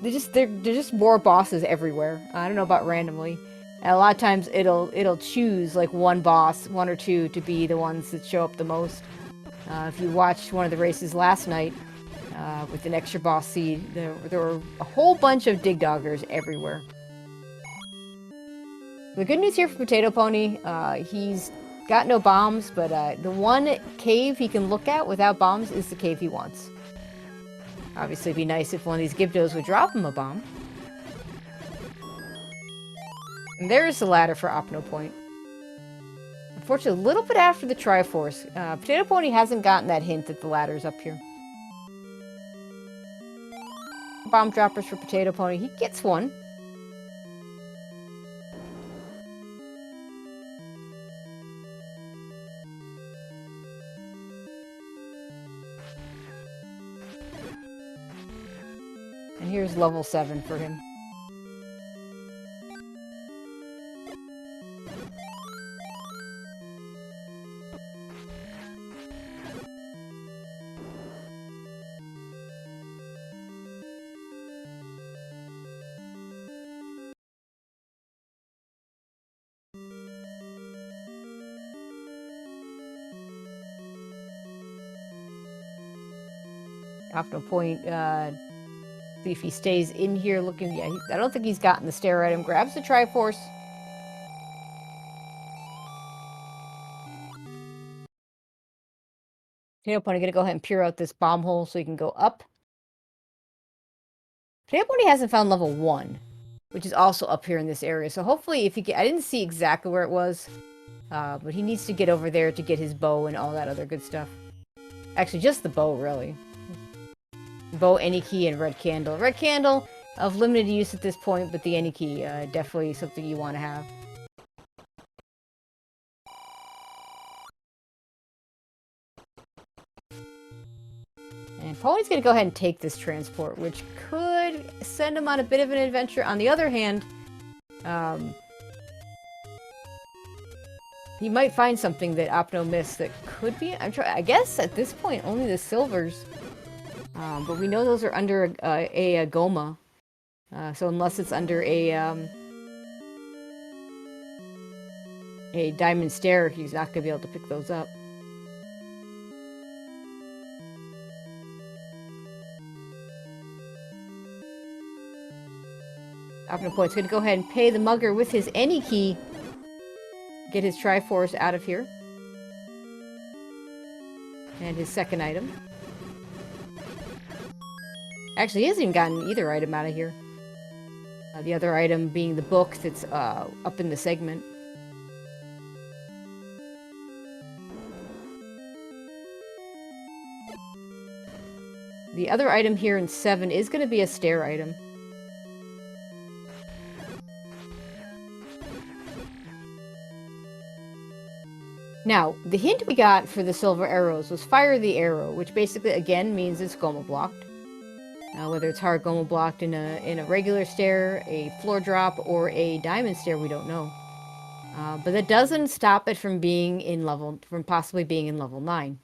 they're just more bosses everywhere. I don't know about randomly. And a lot of times it'll choose like one boss, 1 or 2 to be the ones that show up the most. If you watched one of the races last night with an extra boss seed, there were a whole bunch of dig doggers everywhere. The good news here for Potato Pony, he's got no bombs, but the one cave he can look at without bombs is the cave he wants. Obviously, it'd be nice if one of these Gyptos would drop him a bomb. And there's the ladder for OpnoPoint. Unfortunately, a little bit after the Triforce. Potato Pony hasn't gotten that hint that the ladder's up here. Bomb droppers for Potato Pony. He gets one. And here's level 7 for him. OpnoPoint, see if he stays in here looking. Yeah, I don't think he's gotten the stair item. Grabs the Triforce. Potato Pony gonna go ahead and peer out this bomb hole so he can go up. Potato Pony hasn't found level 1, which is also up here in this area. So hopefully, if he get, I didn't see exactly where it was, but he needs to get over there to get his bow and all that other good stuff. Actually, just the bow, really. Bow, any key, and red candle. Red candle of limited use at this point, but the any key definitely something you want to have. And Pony's going to go ahead and take this transport, which could send him on a bit of an adventure. On the other hand, he might find something that Opno missed that could be... I guess at this point, only the silvers. But we know those are under a Goma. So unless it's under a diamond stair, he's not going to be able to pick those up. OpnoPoint's going to go ahead and pay the mugger with his any key. Get his Triforce out of here. And his second item. Actually, he hasn't even gotten either item out of here. The other item being the book that's up in the segment. The other item here in 7 is going to be a stair item. Now, the hint we got for the silver arrows was fire the arrow, which basically, again, means it's Goma blocked. Whether it's hard Goma blocked in a regular stair, a floor drop, or a diamond stair, we don't know. But that doesn't stop it from possibly being in level 9.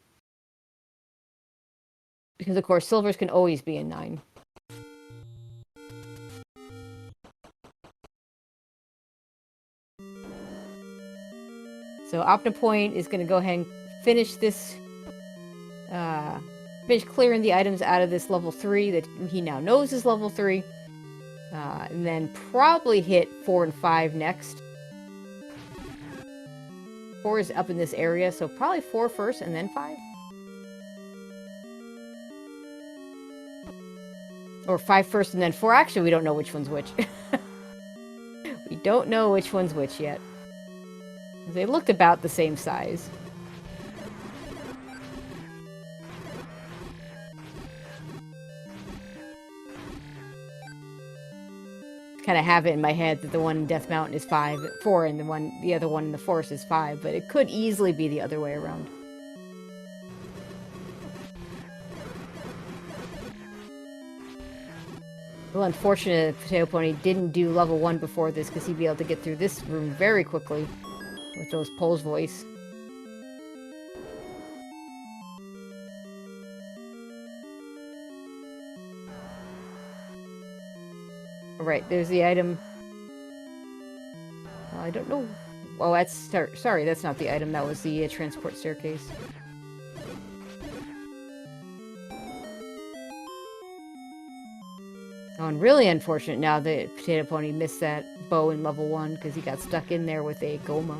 Because, of course, silvers can always be in 9. So OpnoPoint is going to go ahead and finish this, finish clearing the items out of this level 3 that he now knows is level 3. And then probably hit 4 and 5 next. 4 is up in this area, so probably 4 first and then 5. Or 5 first and then 4. Actually, we don't know which one's which. We don't know which one's which yet. They looked about the same size. Kind of have it in my head that the one in Death Mountain is 4, and the other one in the forest is 5, but it could easily be the other way around. Well, unfortunate Potato Pony didn't do level 1 before this, because he'd be able to get through this room very quickly with those Pole's voice. Alright, there's the item. I don't know. Oh, that's... Sorry, that's not the item. That was the transport staircase. Oh, and really unfortunate now that Potato Pony missed that bow in level 1 because he got stuck in there with a Goma.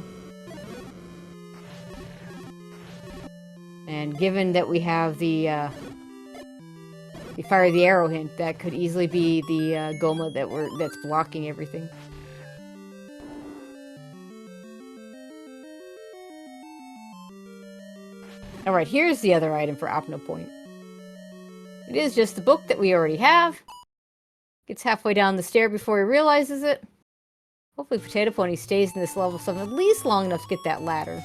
And given that we have the fire the arrow hint, that could easily be the Goma that's blocking everything. Alright, here's the other item for OpnoPoint. It is just the book that we already have. Gets halfway down the stair before he realizes it. Hopefully Potato Pony stays in this level 7 at least long enough to get that ladder.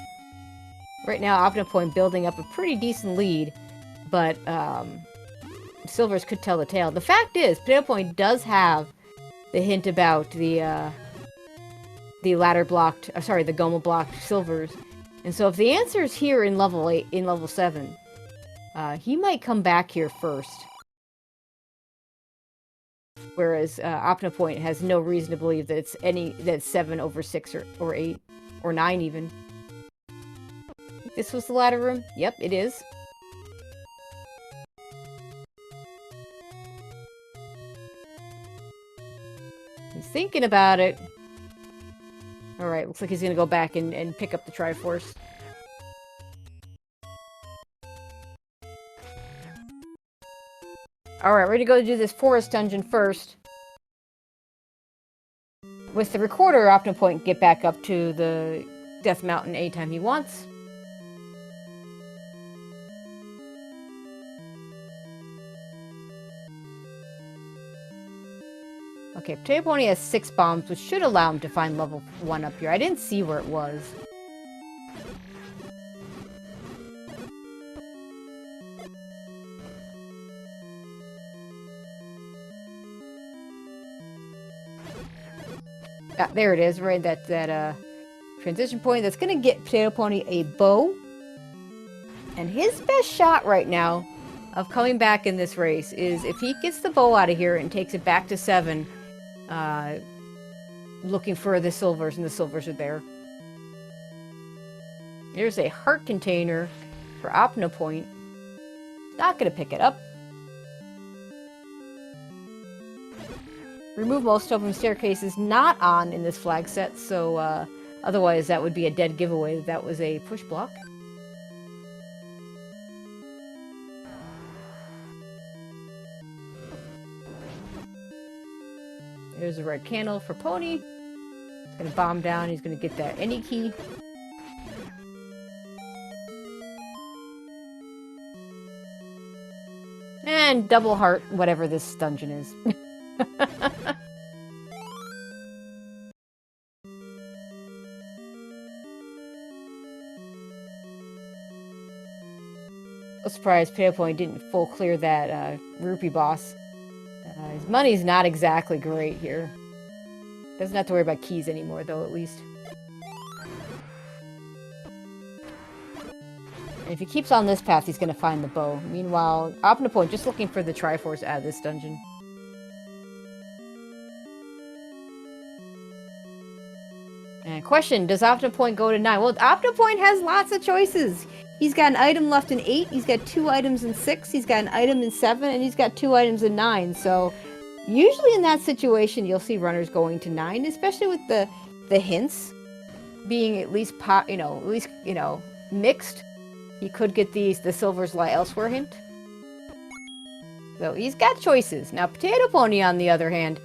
Right now, OpnoPoint building up a pretty decent lead, but Silvers could tell the tale. The fact is, Potato Pony does have the hint about the ladder blocked, sorry, the Goma blocked Silvers. And so if the answer is here in level 8, in level 7, he might come back here first. Whereas OpnoPoint has no reason to believe that it's 7 over 6 or 8 or 9 even. This was the ladder room? Yep, it is. He's thinking about it. Alright, looks like he's gonna go back and pick up the Triforce. Alright, we're gonna go do this forest dungeon first. With the recorder, OpnoPoint can get back up to the Death Mountain anytime he wants. Okay, Potato Pony has 6 bombs, which should allow him to find level 1 up here. I didn't see where it was. Ah, there it is, right at that transition point. That's gonna get Potato Pony a bow. And his best shot right now of coming back in this race is if he gets the bow out of here and takes it back to 7, looking for the Silvers, and the Silvers are there. There's a heart container for OpnoPoint. Not gonna pick it up. Remove most open staircases not on in this flag set, so otherwise that would be a dead giveaway that that was a push block. There's a red candle for Pony. He's gonna bomb down, he's gonna get that any key. And double heart, whatever this dungeon is. I'm surprised Potato Pony didn't full clear that rupee boss. His money's not exactly great here. Doesn't have to worry about keys anymore, though, at least. And if he keeps on this path, he's going to find the bow. Meanwhile, OpnoPoint just looking for the Triforce out of this dungeon. And And question, does OpnoPoint go to 9? Well, OpnoPoint has lots of choices. He's got an item left in 8, he's got 2 items in 6, he's got an item in 7, and he's got 2 items in 9. So usually in that situation, you'll see runners going to 9, especially with the hints being at least mixed. You could get the silvers lie elsewhere hint. So he's got choices. Now Potato Pony, on the other hand,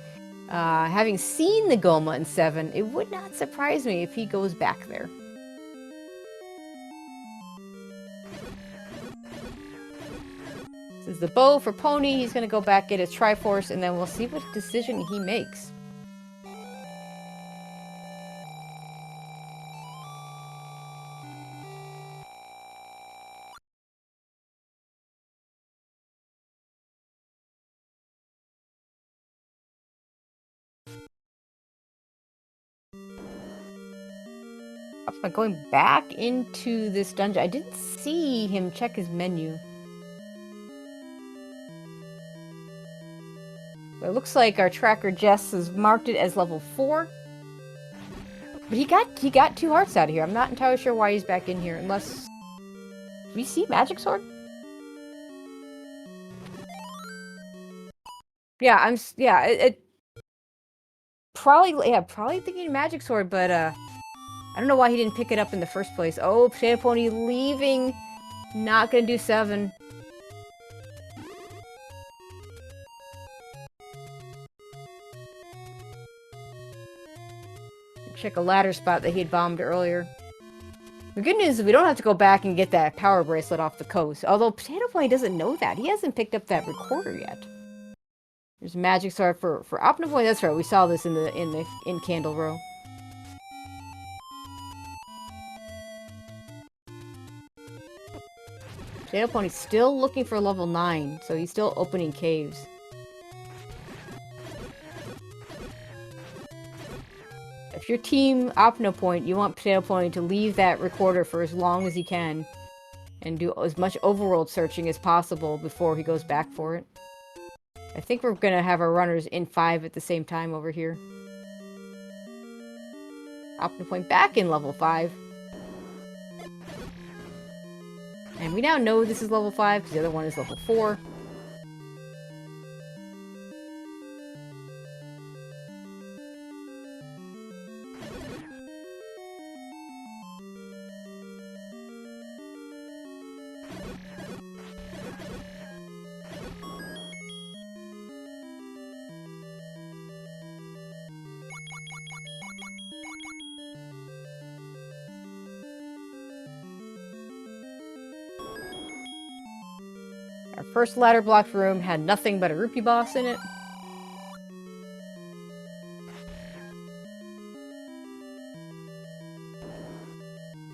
having seen the Goma in 7, it would not surprise me if he goes back there. This is the bow for Pony. He's going to go back, get his Triforce, and then we'll see what decision he makes. Going back into this dungeon, I didn't see him check his menu. It looks like our tracker Jess has marked it as level 4. But he got 2 hearts out of here. I'm not entirely sure why he's back in here, unless... Do we see Magic Sword? Yeah, probably thinking Magic Sword, but I don't know why he didn't pick it up in the first place. Oh, Potato Pony leaving. Not gonna do 7. Check a ladder spot that he had bombed earlier. The good news is we don't have to go back and get that power bracelet off the coast. Although Potato Pony doesn't know that. He hasn't picked up that recorder yet. There's Magic Sword for OpnoPoint. That's right. We saw this in Candle Row. Potato Pony's still looking for level 9, so he's still opening caves. If you're team OpnoPoint, you want Potato Pony to leave that recorder for as long as he can and do as much overworld searching as possible before he goes back for it. I think we're gonna have our runners in 5 at the same time over here. OpnoPoint back in level 5. And we now know this is level 5 because the other one is level 4. Our first ladder blocked room had nothing but a rupee boss in it.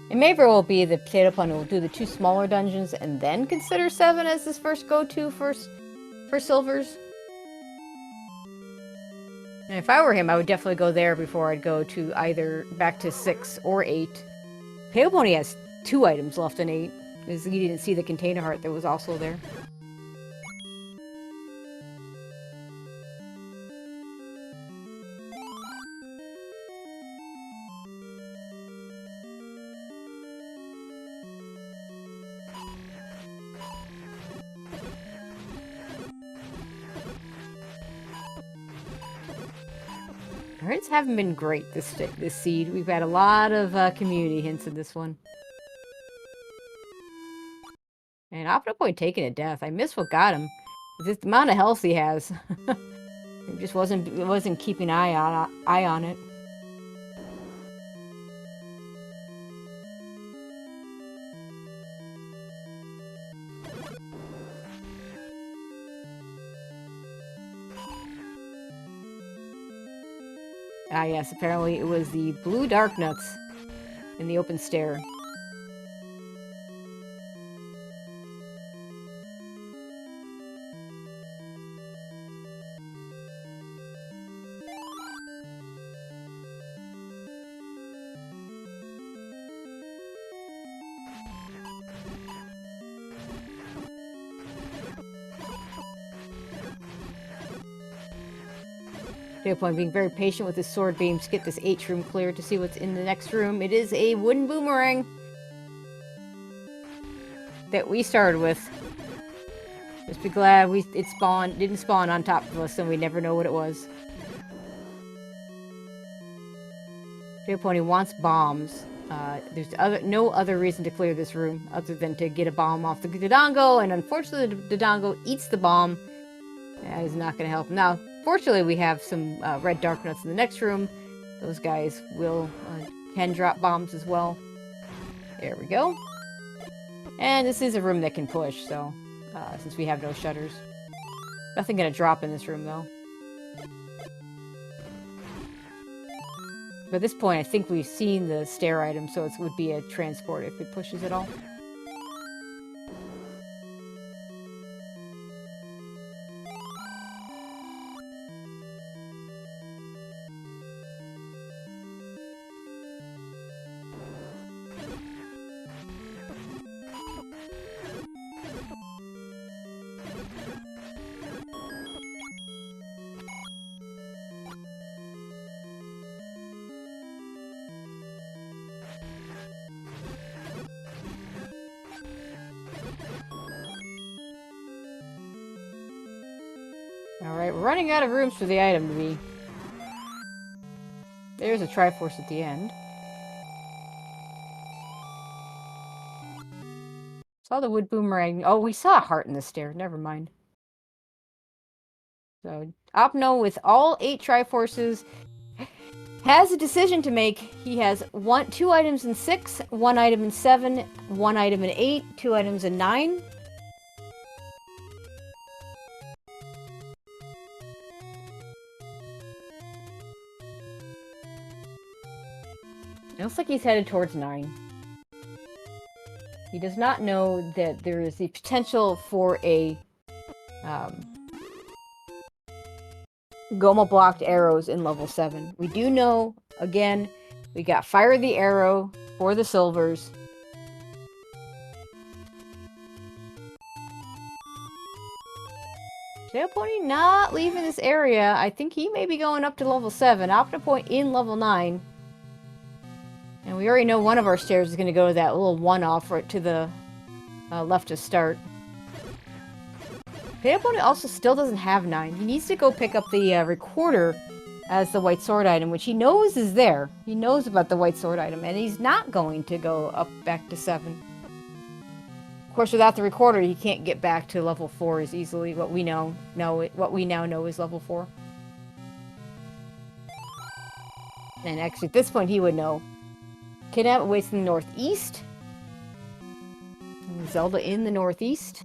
It may very well be that Potato Pony will do the 2 smaller dungeons and then consider 7 as his first go-to for silvers. And if I were him, I would definitely go there before I'd go to either back to 6 or 8. Potato Pony has 2 items left in 8, because he didn't see the container heart that was also there. Our hints haven't been great this seed. We've had a lot of community hints in this one. And OpnoPoint taking a death. I missed what got him. The amount of health he has. It just wasn't keeping an eye on it. Ah yes, apparently it was the blue dark nuts in the open stair. Potato Point being very patient with his sword beams to get this H room cleared to see what's in the next room. It is a wooden boomerang that we started with. Just be glad it didn't spawn on top of us and we never know what it was. Potato Pony wants bombs. There's no other reason to clear this room other than to get a bomb off the Dodongo, and unfortunately the Dodongo eats the bomb. That is not going to help. Now, fortunately we have some red dark nuts in the next room. Those guys can drop bombs as well. There we go. And this is a room that can push, so since we have no shutters. Nothing going to drop in this room though. But at this point, I think we've seen the stair item, so it would be a transport if it pushes at all. Alright, we're running out of rooms for the item to be. There's a Triforce at the end. Saw the wood boomerang. Oh, we saw a heart in the stair. Never mind. So, Opno, with all 8 Triforces, has a decision to make. He has 2 items in 6, 1 item in 7, 1 item in 8, 2 items in 9. It looks like he's headed towards 9. He does not know that there is the potential for a Goma blocked arrows in level 7. We do know, again, we got Fire the Arrow for the silvers. Potato Pony not leaving this area. I think he may be going up to level 7. OpnoPoint in level 9. And we already know one of our stairs is going to go to that little one-off right to the left of start. Potato Pony also still doesn't have 9. He needs to go pick up the recorder as the white sword item, which he knows is there. He knows about the white sword item, and he's not going to go up back to 7. Of course, without the recorder, he can't get back to level 4 as easily. What we now know is level 4. And actually, at this point, he would know. Kidnap awaits in the northeast. Zelda in the northeast.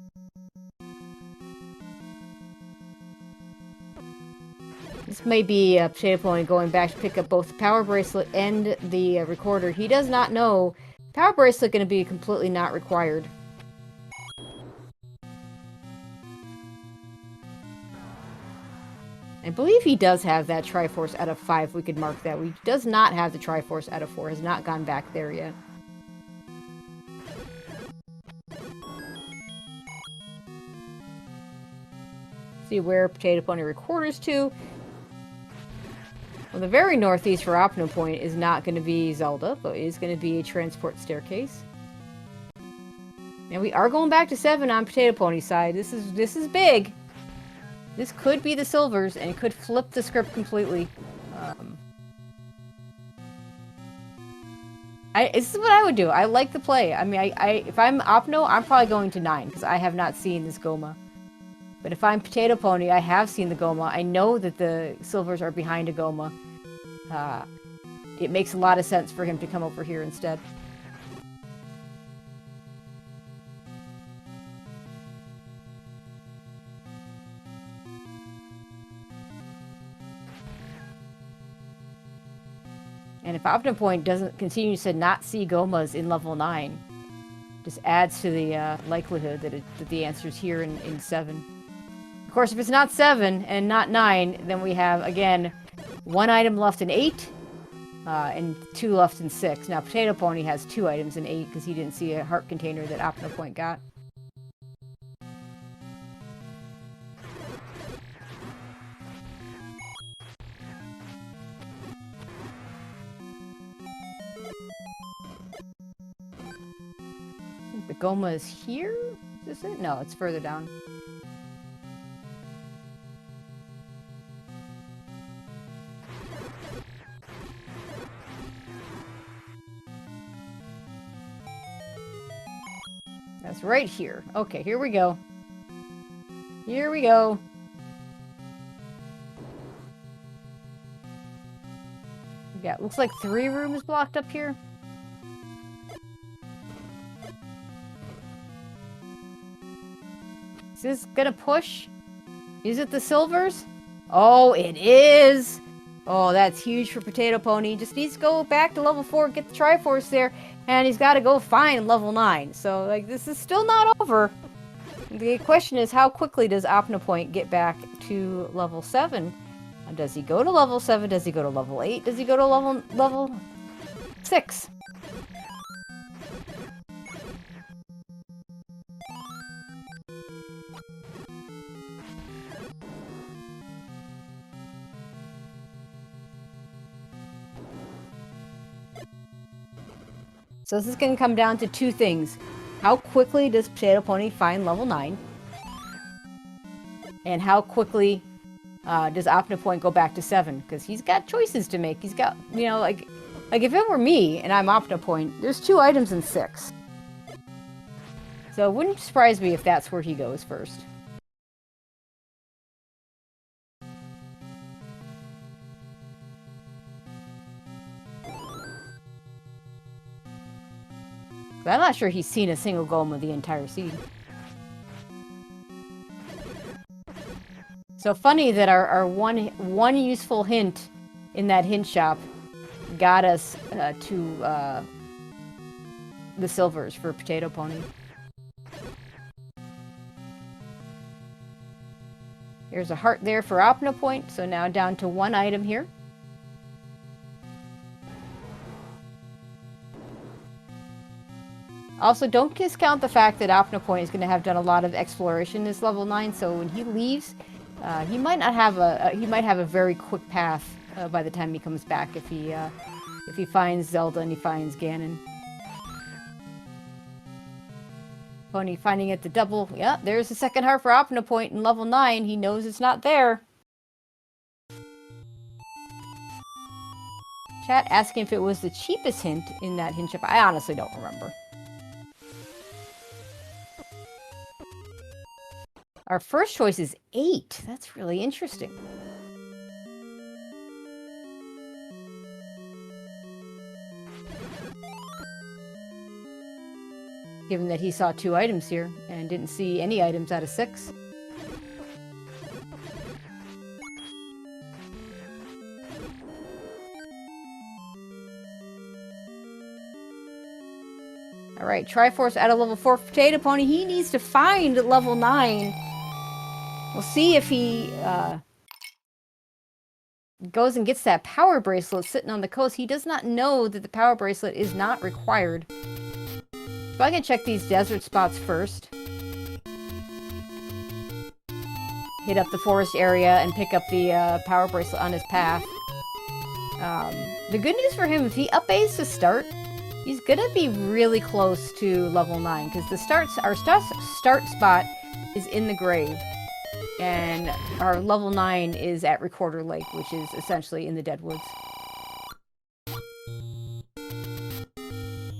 This may be Potato Pony going back to pick up both the power bracelet and the recorder. He does not know. Power bracelet going to be completely not required. I believe he does have that Triforce out of 5. We could mark that. He does not have the Triforce out of 4. Has not gone back there yet. See where Potato Pony recorders to. Well, the very northeast for OpnoPoint is not going to be Zelda, but it is going to be a transport staircase. And we are going back to 7 on Potato Pony's side. This is big. This could be the silvers, and it could flip the script completely. This is what I would do. I like the play. I mean, if I'm Opno, I'm probably going to 9, because I have not seen this Goma. But if I'm Potato Pony, I have seen the Goma. I know that the silvers are behind a Goma. It makes a lot of sense for him to come over here instead. And if OpnoPoint doesn't continue to not see Gomas in level 9, just adds to the likelihood that the answer is here in 7. Of course, if it's not 7 and not 9, then we have, again, 1 item left in 8, and 2 left in 6. Now, Potato Pony has 2 items in 8 because he didn't see a heart container that OpnoPoint got. Goma is here? Is this it? No, it's further down. That's right here. Okay, here we go. Here we go. Yeah, looks like 3 rooms blocked up here. Is this gonna push? Is it the silvers? Oh, it is! Oh, that's huge for Potato Pony. Just needs to go back to level 4, get the Triforce there, and he's got to go find level 9. So, like, this is still not over. The question is, how quickly does OpnoPoint get back to level 7? Does he go to level 7? Does he go to level 8? Does he go to level 6? So this is going to come down to 2 things. How quickly does Potato Pony find level 9? And how quickly does OpnoPoint go back to 7? Because he's got choices to make. He's got, you know, like if it were me and I'm OpnoPoint, there's 2 items in 6. So it wouldn't surprise me if that's where he goes first. I'm not sure he's seen a single Goma the entire seed. So funny that our one useful hint in that hint shop got us to the silvers for Potato Pony. There's a heart there for OpnoPoint, so now down to 1 item here. Also, don't discount the fact that OpnoPoint is going to have done a lot of exploration this level 9, so when he leaves, he might not have a very quick path by the time he comes back if he finds Zelda and he finds Ganon. Pony finding it the double. Yeah, there's the second heart for OpnoPoint in level 9. He knows it's not there. Chat asking if it was the cheapest hint in that hint shop. I honestly don't remember. Our first choice is 8. That's really interesting. Given that he saw 2 items here and didn't see any items out of 6. Alright, Triforce out of level 4 Potato Pony. He needs to find level 9. We'll see if he goes and gets that power bracelet sitting on the coast. He does not know that the power bracelet is not required. So I can check these desert spots first. Hit up the forest area and pick up the power bracelet on his path. The good news for him, if he up-A's to start, he's gonna be really close to level 9, because our start spot is in the grave. And our level 9 is at Recorder Lake, which is essentially in the Deadwoods.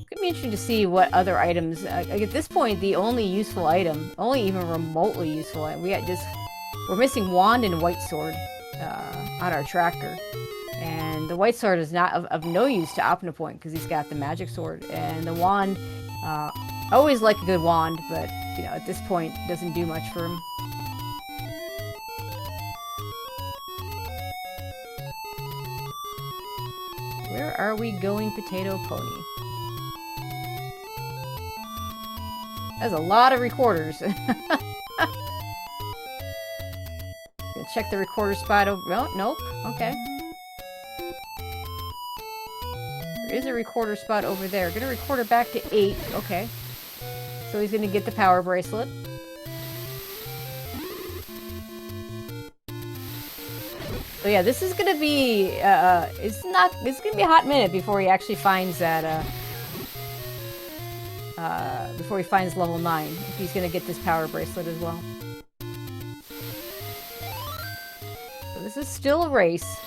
Could be interesting to see what other items. At this point, the only useful item, only even remotely useful item, we're missing Wand and White Sword on our tracker. And the White Sword is not of no use to OpnoPoint because he's got the Magic Sword. And the Wand, I always like a good Wand, but you know, at this point, doesn't do much for him. Where are we going, Potato Pony? That's a lot of recorders. Check the recorder spot over. Oh, nope. Okay. There is a recorder spot over there. Gonna record her back to 8. Okay. So he's gonna get the power bracelet. So yeah, this is gonna be it's gonna be a hot minute before he actually finds that before he finds level 9, if he's going to get this power bracelet as well. So this is still a race.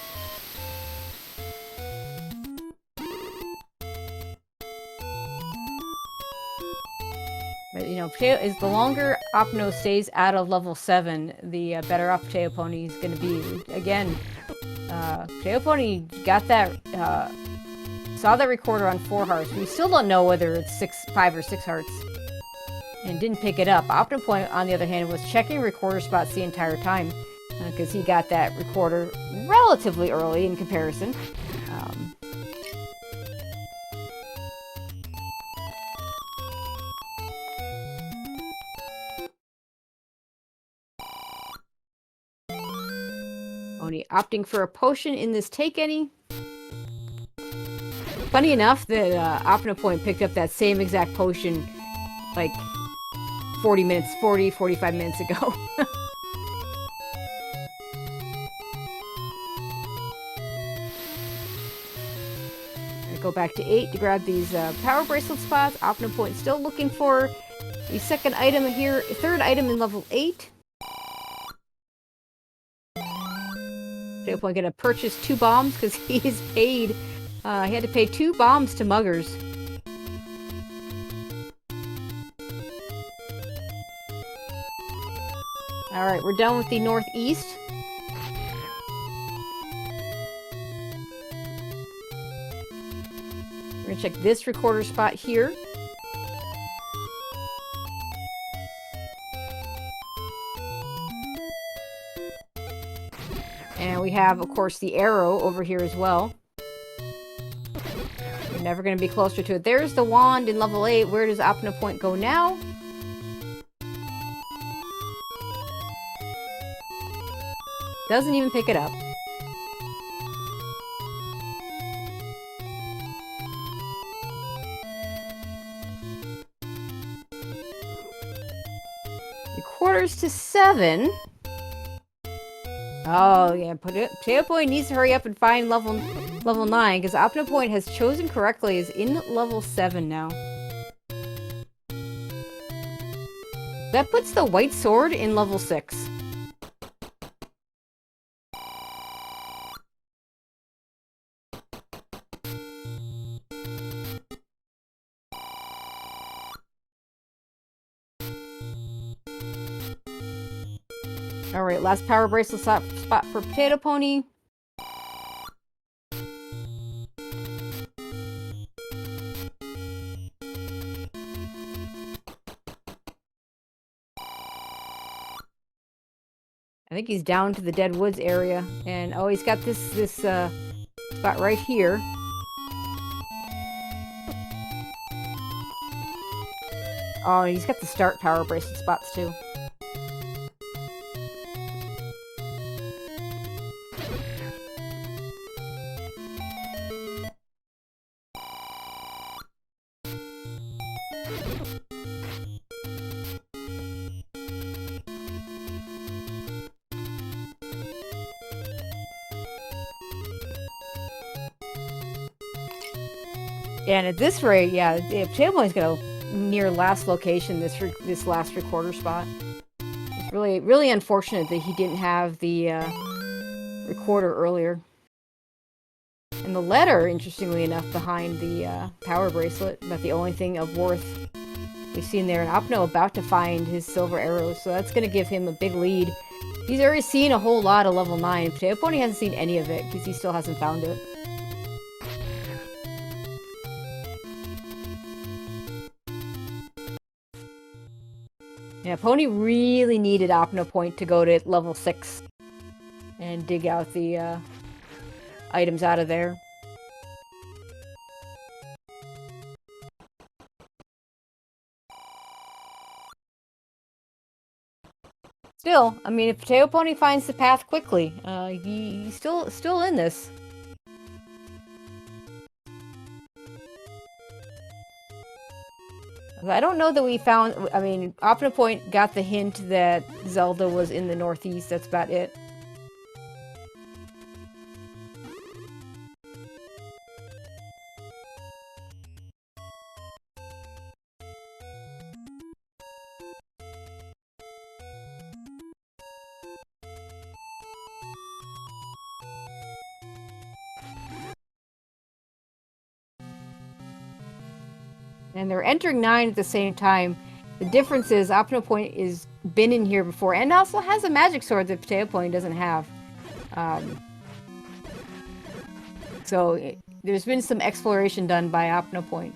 But, you know, the longer Opno stays out of level 7, the better off Potato Pony is going to be. Again, Potato Pony got that, saw that recorder on 4 hearts. We still don't know whether it's 5 or 6 hearts, and didn't pick it up. OpnoPoint, on the other hand, was checking recorder spots the entire time, because he got that recorder relatively early in comparison. Only opting for a potion in this Take Any. Funny enough that OpnoPoint picked up that same exact potion like 45 minutes ago. Go back to 8 to grab these power bracelet spots. OpnoPoint still looking for the second item here, third item in level 8. OpnoPoint gonna purchase 2 bombs because he is paid. He had to pay 2 bombs to muggers. Alright, we're done with the northeast. We're gonna check this recorder spot here. And we have, of course, the arrow over here as well. We're never going to be closer to it. There's the wand in level 8. Where does OpnoPoint go now? Doesn't even pick it up. Quarters to 7. Oh, yeah, Potato Point needs to hurry up and find level 9, because OpnoPoint has chosen correctly, is in level 7 now. That puts the white sword in level 6. Alright, last power bracelet spot for Potato Pony. I think he's down to the Dead Woods area. And, oh, he's got this spot right here. Oh, he's got the start power bracelet spots, too. And at this rate, yeah, Potato Pony's gonna near last location this last recorder spot. It's really unfortunate that he didn't have the recorder earlier. And the letter, interestingly enough, behind the power bracelet, about the only thing of worth we've seen there. And Opno about to find his silver arrows, so that's gonna give him a big lead. He's already seen a whole lot of level 9. Potato Pony hasn't seen any of it because he still hasn't found it. Yeah, Pony really needed OpnoPoint to go to level 6 and dig out the items out of there. Still, I mean, if Potato Pony finds the path quickly, he's still in this. I don't know that we found... I mean, OpnoPoint got the hint that Zelda was in the northeast. That's about it. And they're entering 9 at the same time. The difference is OpnoPoint is been in here before and also has a magic sword that Potato Pony doesn't have. There's been some exploration done by OpnoPoint.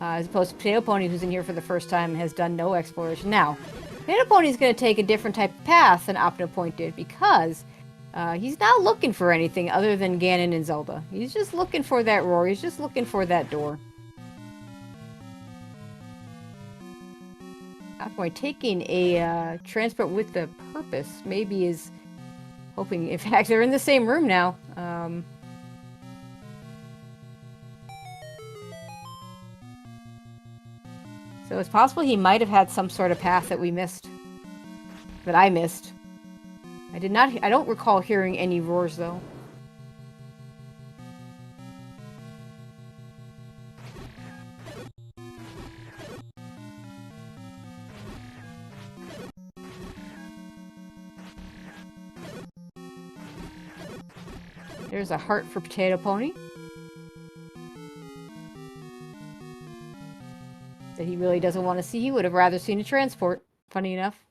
As opposed to Potato Pony, who's in here for the first time, has done no exploration. Now, Potato Pony's going to take a different type of path than OpnoPoint did because he's not looking for anything other than Ganon and Zelda. He's just looking for that roar. He's just looking for that door. OpnoPoint taking a transport with the purpose maybe is hoping. In fact, they're in the same room now. So it's possible he might have had some sort of path that we missed. That I missed. I don't recall hearing any roars though. There's a heart for Potato Pony. That he really doesn't want to see. He would have rather seen a transport, funny enough.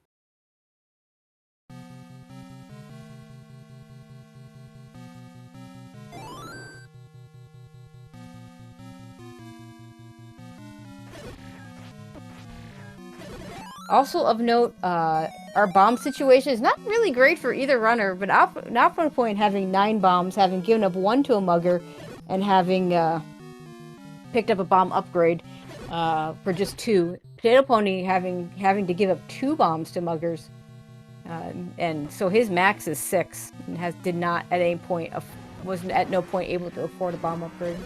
Also of note, our bomb situation is not really great for either runner, but OpnoPoint having 9 bombs, having given up 1 to a mugger, and having picked up a bomb upgrade for just 2. Potato Pony having to give up 2 bombs to muggers, and so his max is 6, and did not at any point was at no point able to afford a bomb upgrade.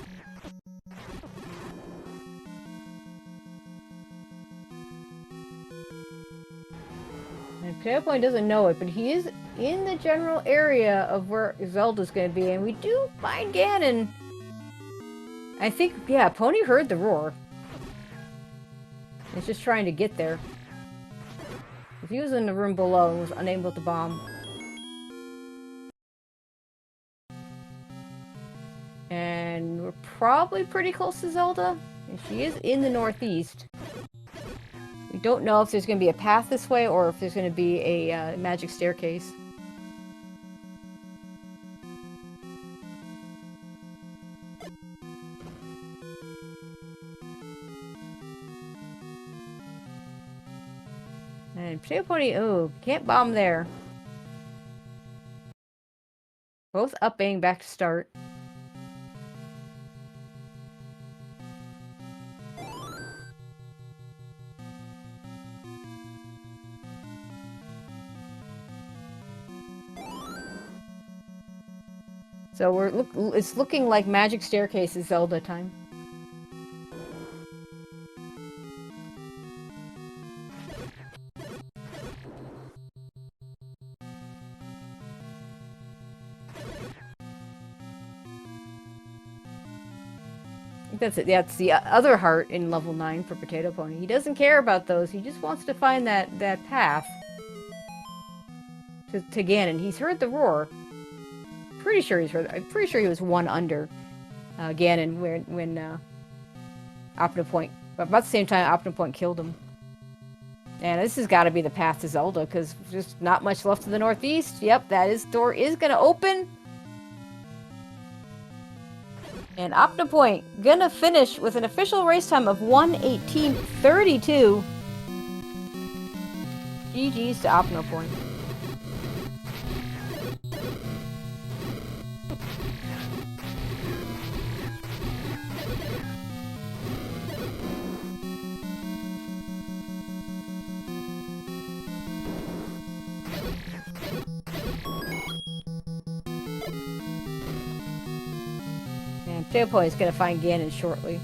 And Potato Pony doesn't know it, but he is in the general area of where Zelda's going to be, and we do find Ganon. I think, yeah, Pony heard the roar. It's just trying to get there. If he was in the room below and was unable to bomb. And we're probably pretty close to Zelda. And she is in the northeast. We don't know if there's going to be a path this way or if there's going to be a magic staircase. And Potato Pony, oh, can't bomb there. Both upping back to start. So it's looking like magic staircase is Zelda time. That's it. That's the other heart in level 9 for Potato Pony. He doesn't care about those. He just wants to find that path to Ganon. He's heard the roar. Pretty sure he's heard. I'm pretty sure he was 1 under Ganon when OpnoPoint. But about the same time, OpnoPoint killed him. And this has got to be the path to Zelda because there's not much left to the northeast. Yep, door is gonna open. And OpnoPoint gonna finish with an official race time of 1:18:32. GG's to OpnoPoint. Potato Pony is going to find Ganon shortly.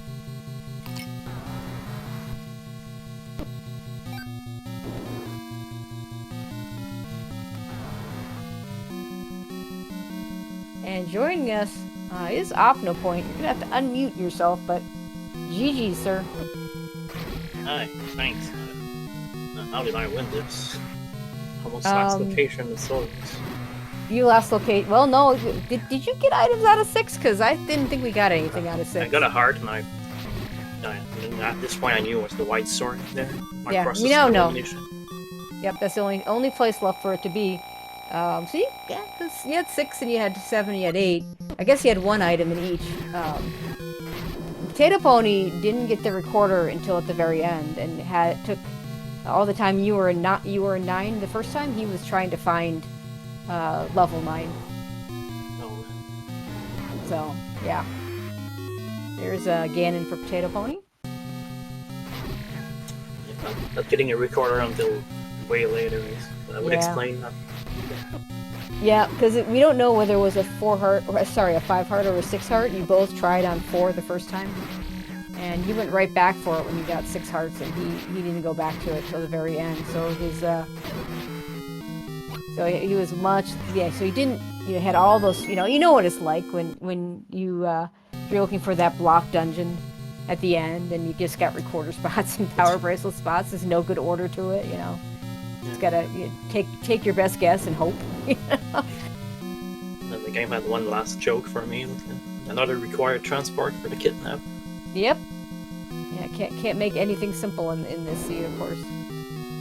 And joining us is OpnoPoint. You're going to have to unmute yourself, but GG, sir. Hi, thanks. How did I win this? Almost last location of souls. You last locate. Well, no. Did you get items out of 6? Because I didn't think we got anything out of 6. I got a heart and I And at this point, I knew it was the white sword there. Yeah, Across we the now know. elimination. Yep, that's the only place left for it to be. See? Yeah, because you had 6 and you had 7, you had 8. I guess you had 1 item in each. Potato Pony didn't get the recorder until at the very end, and took all the time you were in 9 the first time. He was trying to find level 9. Oh, So yeah, there's Ganon for Potato Pony. yeah, not getting a recorder until way later. That would explain that. Yeah, because we don't know whether it was a 4-heart, or sorry, a 5-heart or a 6-heart. You both tried on 4 the first time, and he went right back for it when you got 6 hearts, and he didn't go back to it till the very end. So his so he was much, yeah. So he didn't, had all those, you know what it's like when you're looking for that block dungeon at the end, and you just got recorder spots and power bracelet spots. There's no good order to it, It's gotta take your best guess and hope. And the game had one last joke for me. Another required transport for the kidnap. Yep. Yeah, can't make anything simple in this scene, of course.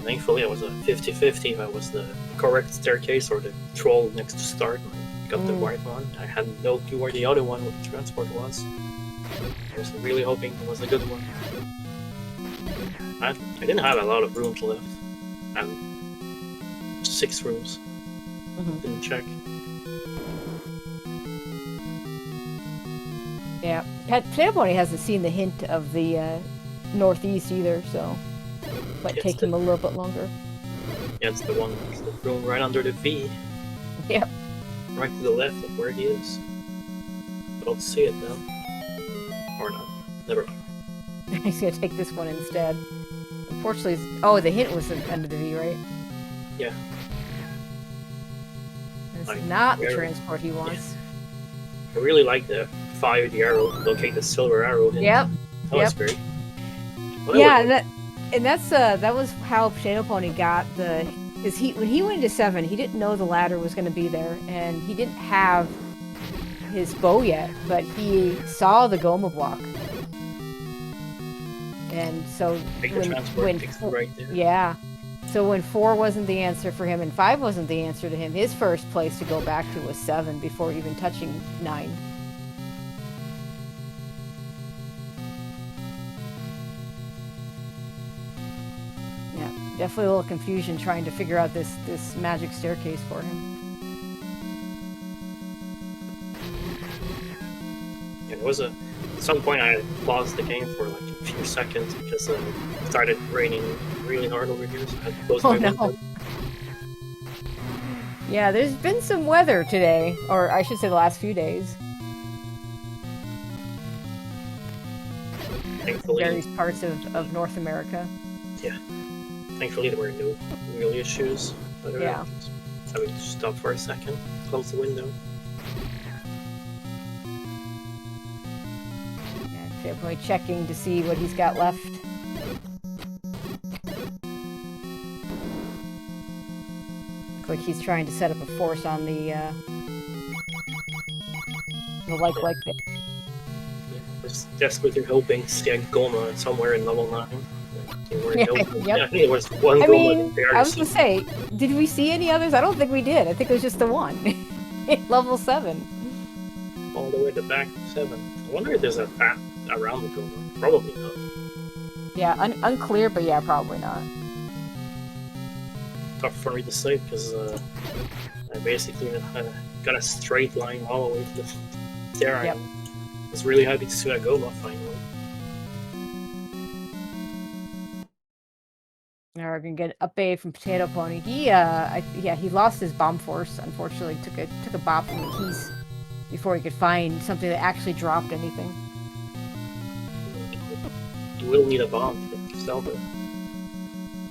Thankfully, it was a 50-50 if I was the correct staircase or the troll next to start. I got the right one. I had no clue where the other one with the transport was. I was really hoping it was a good one. I didn't have a lot of rooms left. I had 6 rooms. Didn't check. Yeah, Potato Pony hasn't seen the hint of the northeast either, so might take him a little bit longer. Yeah, it's the room right under the V. Yep. Right to the left of where he is. I don't see it though. Or not. Never mind. He's gonna take this one instead. Unfortunately, the hint was under the V, right? Yeah. This is not the transport he wants. I really like the fire the arrow, locate the silver arrow. Yep. That was great. Well, yeah, that was how Potato Pony got because when he went into 7, he didn't know the ladder was going to be there, and he didn't have his bow yet, but he saw the Goma block, and so so when 4 wasn't the answer for him and 5 wasn't the answer to him, his first place to go back to was 7 before even touching 9. Yeah, definitely a little confusion trying to figure out this magic staircase for him. It was at some point I paused the game for like a few seconds because it started raining really hard over here, so I had to close my window. Yeah, there's been some weather today, or I should say the last few days. Thankfully, various parts of North America. Yeah. Thankfully there were no real issues. Yeah. So we just stop for a second, close the window. Definitely checking to see what he's got left. Looks like he's trying to set up a force on the like there. Yeah, just desperately hoping to see a Goma somewhere in level 9. Yep. I think there was one Goma there. I was gonna say, did we see any others? I don't think we did. I think it was just the one. Level 7. All the way to back 7. I wonder if there's a path around the Goma. Probably not. Yeah, unclear, but yeah, probably not. Tough for me to say because I basically got a straight line all the way to the there. Yep. I was really happy to see that Goma finally. Now we're gonna get an update from Potato Pony. He lost his bomb force. Unfortunately, took a bop from the keys before he could find something that actually dropped anything. You will need a bomb to get Zelda.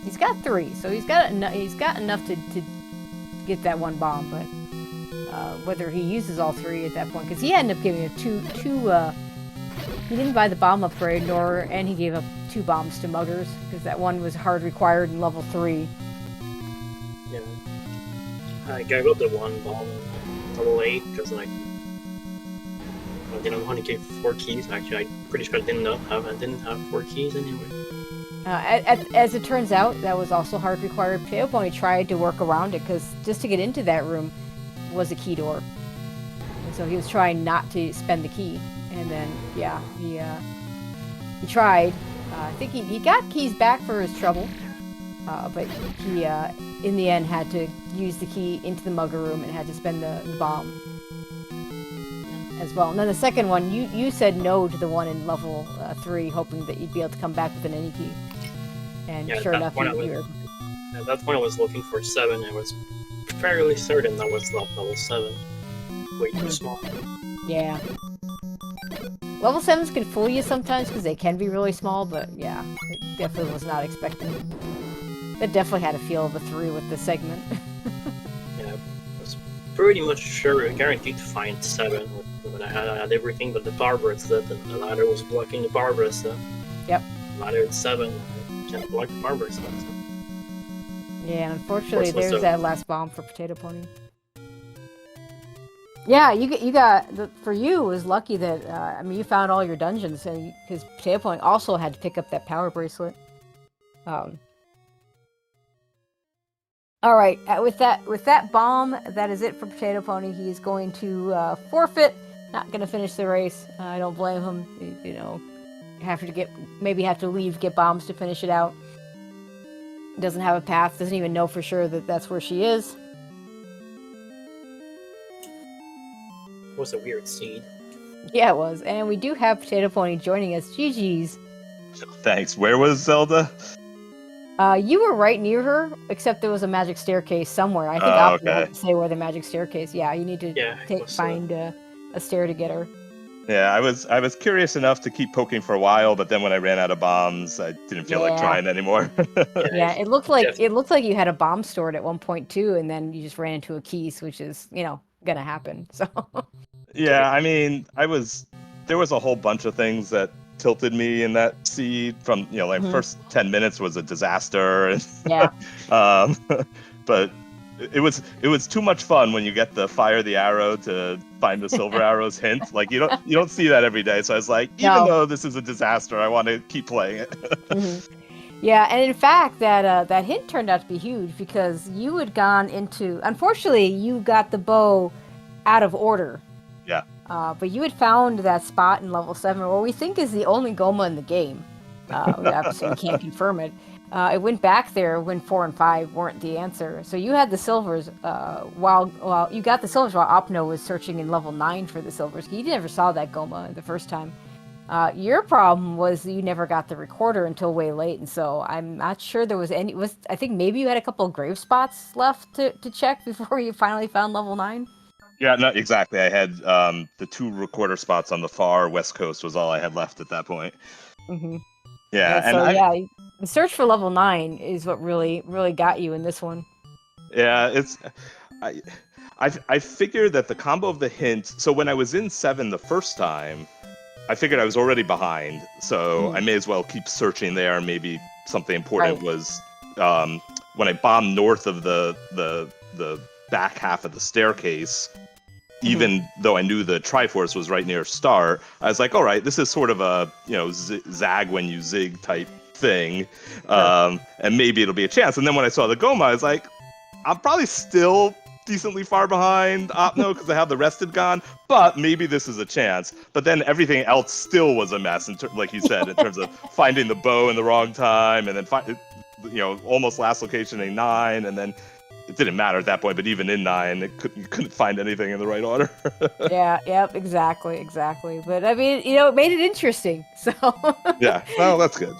He's got 3, so he's got enough to get that one bomb. But whether he uses all 3 at that point, because he ended up giving it two. He didn't buy the bomb upgrade, and he gave up 2 bombs to Muggers because that one was hard required in level 3. Yeah, I gave up the one bomb in level 8 because I I didn't want to give 4 keys. Actually, I'm pretty sure I didn't have 4 keys anyway. As it turns out, that was also hard required. Potato Pony tried to work around it because just to get into that room was a key door. And so he was trying not to spend the key. And then, yeah, he tried. I think he got keys back for his trouble. But he, in the end, had to use the key into the mugger room and had to spend the bomb as well. And then the second one, you said no to the one in level 3, hoping that you'd be able to come back with an any key. And Yeah, sure at enough, that point you were. At that point, I was looking for 7. I was fairly certain that was level 7. Way too small. Yeah. Level 7s can fool you sometimes because they can be really small, but yeah, it definitely was not expecting it. It definitely had a feel of a 3 with the segment. Yeah, I was pretty much sure, guaranteed to find 7 when I had everything but the power bracelet, and the ladder was blocking the power bracelet. Yep. Ladder at 7, I can't block the power bracelet. So. Yeah, and unfortunately, Of course, there's that last bomb for Potato Pony. Yeah, you got for you it was lucky that I mean you found all your dungeons, and because Potato Pony also had to pick up that power bracelet. All right, with that bomb, that is it for Potato Pony. He's going to forfeit. Not going to finish the race. I don't blame him. You know, maybe have to leave, get bombs to finish it out. Doesn't have a path. Doesn't even know for sure that that's where she is. It was a weird seed. Yeah, it was. And we do have Potato Pony joining us. GG's. Thanks. Where was Zelda? You were right near her, except there was a magic staircase somewhere. I think okay. had to say where the magic staircase. Yeah, you need to find a stair to get her. Yeah, I was curious enough to keep poking for a while, but then when I ran out of bombs, I didn't feel like trying anymore. Yeah, it looked like you had a bomb stored at one point too, and then you just ran into a keys, which is gonna happen. So. Yeah, I mean, there was a whole bunch of things that tilted me in that seed from first 10 minutes was a disaster. And, yeah. But it was too much fun when you get the fire the arrow to find the silver arrows hint. Like you don't see that every day. So I was like, even though this is a disaster, I want to keep playing it. Yeah, and in fact, that hint turned out to be huge because you had gone into. Unfortunately, you got the bow out of order. Yeah. But you had found that spot in level 7 where we think is the only Goma in the game. Obviously, we can't confirm it. It went back there when 4 and 5 weren't the answer. So you had the silvers while you got the silvers while Opno was searching in level 9 for the silvers. He never saw that Goma the first time. Your problem was you never got the recorder until way late, and so I'm not sure there was any. I think maybe you had a couple of grave spots left to check before you finally found level 9. Yeah, no, exactly. I had the 2 recorder spots on the far west coast was all I had left at that point. Mm-hmm. Yeah, the search for level 9 is what really got you in this one. Yeah, I figured that the combo of the hint. So when I was in 7 the first time, I figured I was already behind, so I may as well keep searching there. Maybe something important was when I bombed north of the back half of the staircase. Even though I knew the Triforce was right near start, I was like, all right, this is sort of a zag when you zig type thing, and maybe it'll be a chance. And then when I saw the Goma, I was like, I'm probably still decently far behind Opno because I have the rested gone, but maybe this is a chance. But then everything else still was a mess, like you said, in terms of finding the bow in the wrong time, and then almost last location in 9, and then it didn't matter at that point. But even in 9, you couldn't find anything in the right order. Yep, exactly. But I mean, it made it interesting. So yeah, well, that's good.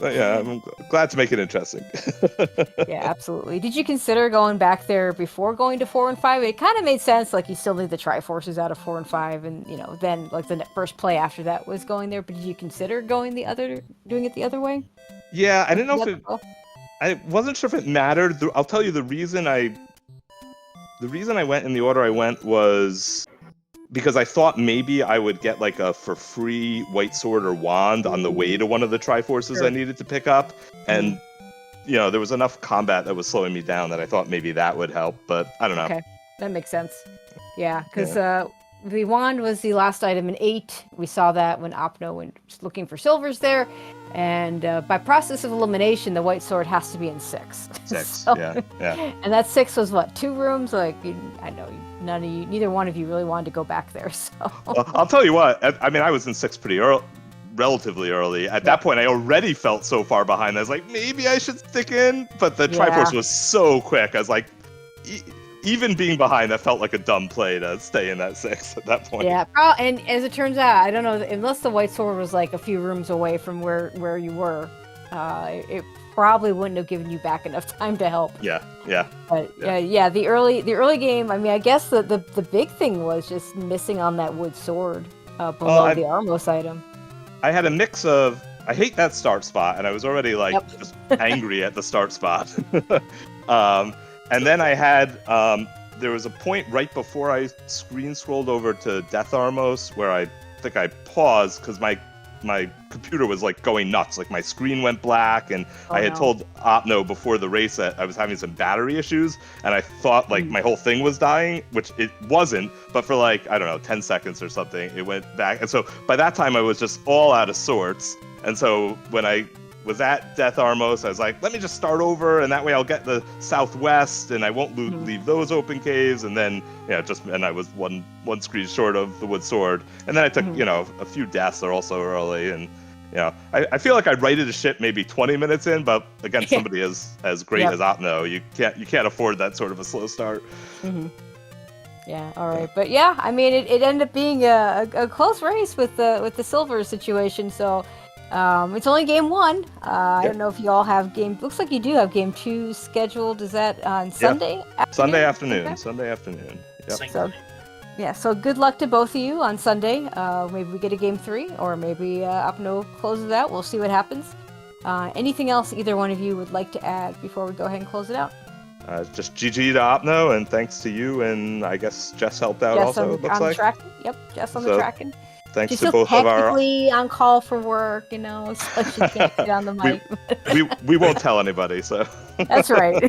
Yeah, I'm glad to make it interesting. Yeah, absolutely. Did you consider going back there before going to 4 and 5? It kind of made sense. Like you still need the Triforces out of 4 and 5, and then like the first play after that was going there. But did you consider doing it the other way? Yeah, I didn't know I wasn't sure if it mattered. I'll tell you the reason I went in the order I went was because I thought maybe I would get like a for free white sword or wand on the way to one of the Triforces I needed to pick up, and there was enough combat that was slowing me down that I thought maybe that would help, but I don't know. Okay, that makes sense. Yeah, because the wand was the last item in 8. We saw that when Opno went looking for silvers there. And by process of elimination, the white sword has to be in 6. 6, So- yeah. And that 6 was what, 2 rooms? Like, I know neither one of you really wanted to go back there. So Well, I'll tell you what. I mean, I was in 6 pretty early, relatively early. At that point, I already felt so far behind. I was like, maybe I should stick in. But the Triforce was so quick. I was like, even being behind, that felt like a dumb play to stay in that 6 at that point. yeah, and as it turns out, I don't know, unless the white sword was like a few rooms away from where you were, it probably wouldn't have given you back enough time to help. Yeah. But the early game. I mean, I guess the big thing was just missing on that wood sword below the Armos item. I had a mix of, I hate that start spot, and I was already like just angry at the start spot. And then I had, there was a point right before I screen scrolled over to Death Armos where I think I paused because my computer was like going nuts. Like my screen went black, and I had told Opno before the race that I was having some battery issues, and I thought like my whole thing was dying, which it wasn't, but for like, I don't know, 10 seconds or something, it went back. And so by that time I was just all out of sorts. And so when I was at Death Armos, I was like, let me just start over, and that way I'll get the southwest, and I won't leave those open caves. And then, and I was one screen short of the wood sword. And then I took, a few deaths are also early, and I feel like I righted a ship maybe 20 minutes in, but against somebody as great as Opno, you can't afford that sort of a slow start. Mm-hmm. Yeah, all right, but yeah, I mean, it ended up being a close race with the silver situation. So. It's only game 1. I don't know if you all have looks like you do have game 2 scheduled. Is that on Sunday? Sunday afternoon. Sunday afternoon. Yep. So good luck to both of you on Sunday. Maybe we get a game 3, or maybe Opno closes out. We'll see what happens. Anything else either one of you would like to add before we go ahead and close it out? Just GG to Opno, and thanks to you, and I guess Jess helped out also, it looks like. Tracking. Yep, Jess on the tracking. Thanks She's to both of our. Technically on call for work, so she can't get on the mic. we won't tell anybody, so. That's right.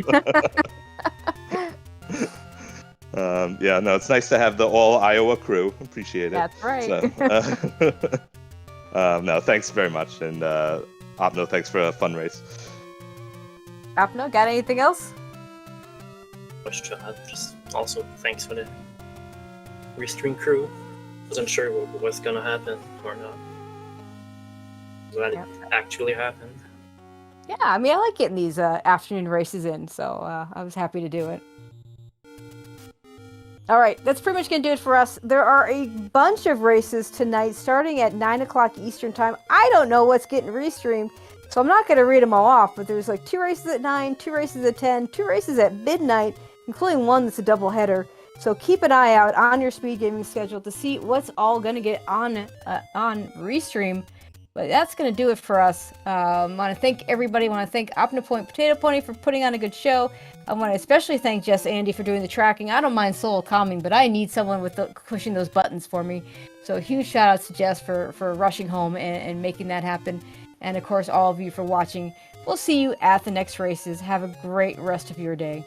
It's nice to have the all Iowa crew. Appreciate it. That's right. So, thanks very much, and Opno, thanks for a fun race. Opno, got anything else? Just also thanks for the restream crew. Wasn't sure what was gonna happen or not. Glad it actually happened. Yeah, I mean, I like getting these afternoon races in, so I was happy to do it. All right, that's pretty much going to do it for us. There are a bunch of races tonight starting at 9 o'clock Eastern Time. I don't know what's getting restreamed, so I'm not going to read them all off, but there's like 2 races at 9, 2 races at 10, 2 races at midnight, including one that's a doubleheader. So keep an eye out on your SpeedGaming schedule to see what's all going to get on Restream. But that's going to do it for us. I want to thank everybody. I want to thank OpnoPoint Potato Pony for putting on a good show. I want to especially thank Jess Andy for doing the tracking. I don't mind solo calming, but I need someone with pushing those buttons for me. So a huge shout out to Jess for rushing home and making that happen. And of course, all of you for watching. We'll see you at the next races. Have a great rest of your day.